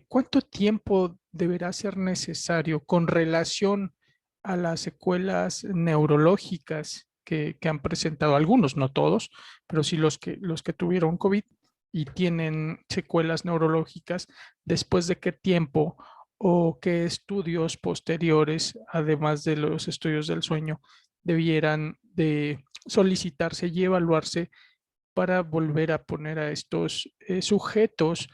¿Cuánto tiempo deberá ser necesario con relación a las secuelas neurológicas que han presentado algunos, no todos, pero sí los que tuvieron COVID y tienen secuelas neurológicas? ¿Después de qué tiempo o qué estudios posteriores, además de los estudios del sueño, debieran de solicitarse y evaluarse para volver a poner a estos sujetos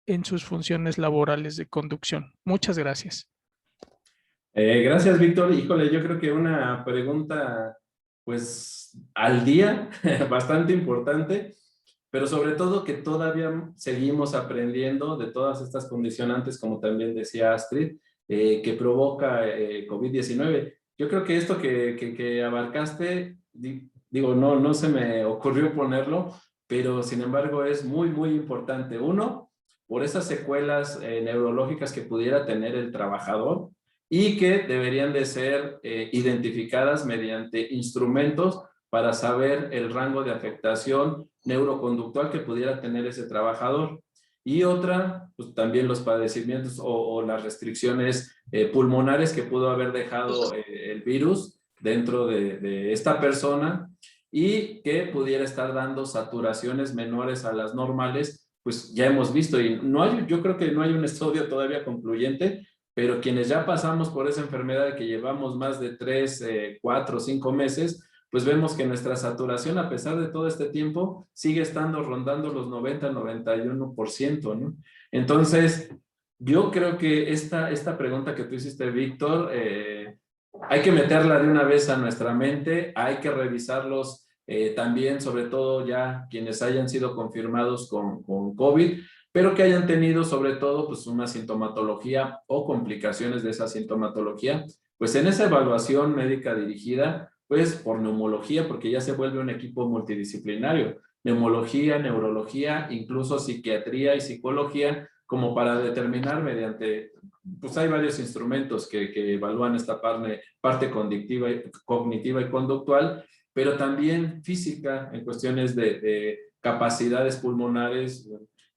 en sus funciones laborales de conducción? Muchas gracias. Gracias, Víctor. Híjole, yo creo que una pregunta, pues, al día, bastante importante, pero sobre todo que todavía seguimos aprendiendo de todas estas condicionantes, como también decía Astrid, que provoca COVID-19. Yo creo que esto que abarcaste, digo, no se me ocurrió ponerlo, pero sin embargo es muy, muy importante. Uno, por esas secuelas neurológicas que pudiera tener el trabajador y que deberían de ser identificadas mediante instrumentos para saber el rango de afectación neuroconductual que pudiera tener ese trabajador. Y otra, pues también los padecimientos o las restricciones pulmonares que pudo haber dejado el virus dentro de esta persona y que pudiera estar dando saturaciones menores a las normales, pues ya hemos visto, y yo creo que no hay un estudio todavía concluyente, pero quienes ya pasamos por esa enfermedad que llevamos más de 3, 4, 5 meses, pues vemos que nuestra saturación, a pesar de todo este tiempo, sigue estando rondando los 90-91%, ¿no? Entonces, yo creo que esta pregunta que tú hiciste, Víctor, hay que meterla de una vez a nuestra mente, hay que revisarlos también, sobre todo ya quienes hayan sido confirmados con COVID, pero que hayan tenido sobre todo pues una sintomatología o complicaciones de esa sintomatología, pues en esa evaluación médica dirigida, pues por neumología, porque ya se vuelve un equipo multidisciplinario, neumología, neurología, incluso psiquiatría y psicología, como para determinar mediante, pues hay varios instrumentos que evalúan esta parte cognitiva y conductual, pero también física en cuestiones de capacidades pulmonares,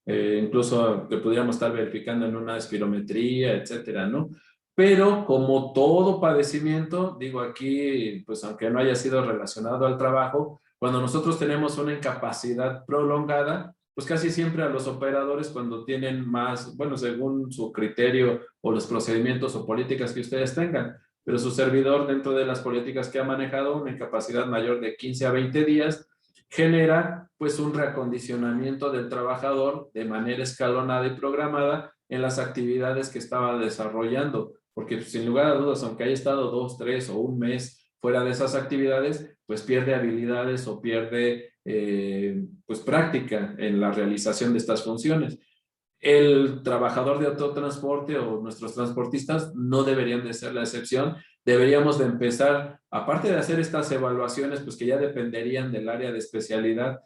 incluso que pudiéramos estar verificando en una espirometría, etcétera, ¿no? Pero como todo padecimiento, digo aquí, pues aunque no haya sido relacionado al trabajo, cuando nosotros tenemos una incapacidad prolongada, pues casi siempre a los operadores cuando tienen más, bueno, según su criterio o los procedimientos o políticas que ustedes tengan, pero su servidor dentro de las políticas que ha manejado, una incapacidad mayor de 15 a 20 días, genera pues un reacondicionamiento del trabajador de manera escalonada y programada en las actividades que estaba desarrollando, porque sin lugar a dudas, aunque haya estado 2, 3 o un mes fuera de esas actividades, pues pierde habilidades o pierde pues práctica en la realización de estas funciones. El trabajador de autotransporte o nuestros transportistas no deberían de ser la excepción. Deberíamos de empezar, aparte de hacer estas evaluaciones, pues que ya dependerían del área de especialidad,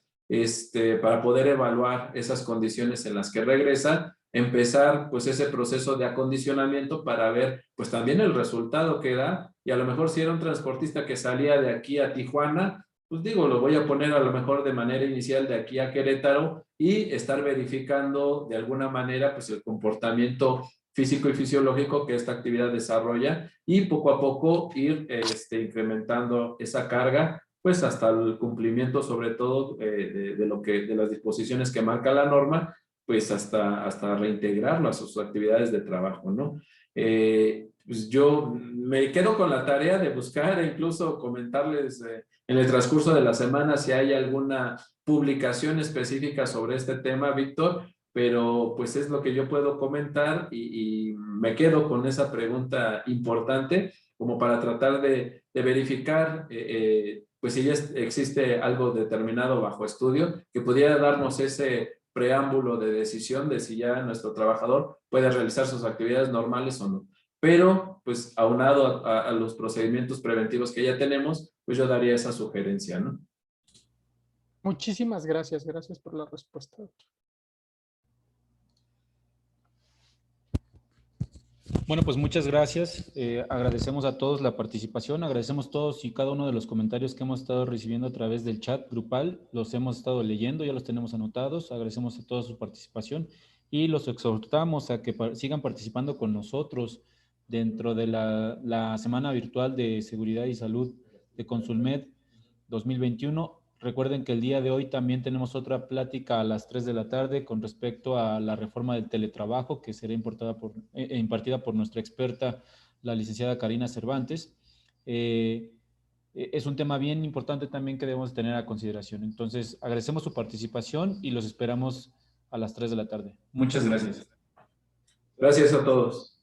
para poder evaluar esas condiciones en las que regresa, empezar pues ese proceso de acondicionamiento para ver pues también el resultado que da, y a lo mejor si era un transportista que salía de aquí a Tijuana, pues digo, lo voy a poner a lo mejor de manera inicial de aquí a Querétaro y estar verificando de alguna manera pues el comportamiento físico y fisiológico que esta actividad desarrolla, y poco a poco ir incrementando esa carga pues hasta el cumplimiento sobre todo de las disposiciones que marca la norma, pues hasta reintegrarlo a sus actividades de trabajo, ¿no? Pues yo me quedo con la tarea de buscar e incluso comentarles en el transcurso de la semana si hay alguna publicación específica sobre este tema, Víctor, pero pues es lo que yo puedo comentar, y me quedo con esa pregunta importante como para tratar de verificar pues si ya existe algo determinado bajo estudio que pudiera darnos ese preámbulo de decisión de si ya nuestro trabajador puede realizar sus actividades normales o no. Pero, pues, aunado a los procedimientos preventivos que ya tenemos, pues yo daría esa sugerencia, ¿no? Muchísimas gracias. Gracias por la respuesta, doctor. Bueno, pues muchas gracias. Agradecemos a todos la participación, agradecemos todos y cada uno de los comentarios que hemos estado recibiendo a través del chat grupal. Los hemos estado leyendo, ya los tenemos anotados. Agradecemos a toda su participación y los exhortamos a que sigan participando con nosotros dentro de la Semana Virtual de Seguridad y Salud de Consulmed 2021. Recuerden que el día de hoy también tenemos otra plática a las 3 de la tarde con respecto a la reforma del teletrabajo que será impartida por nuestra experta, la licenciada Karina Cervantes. Es un tema bien importante también que debemos tener a consideración. Entonces, agradecemos su participación y los esperamos a las 3 de la tarde. Muchas gracias. Gracias a todos.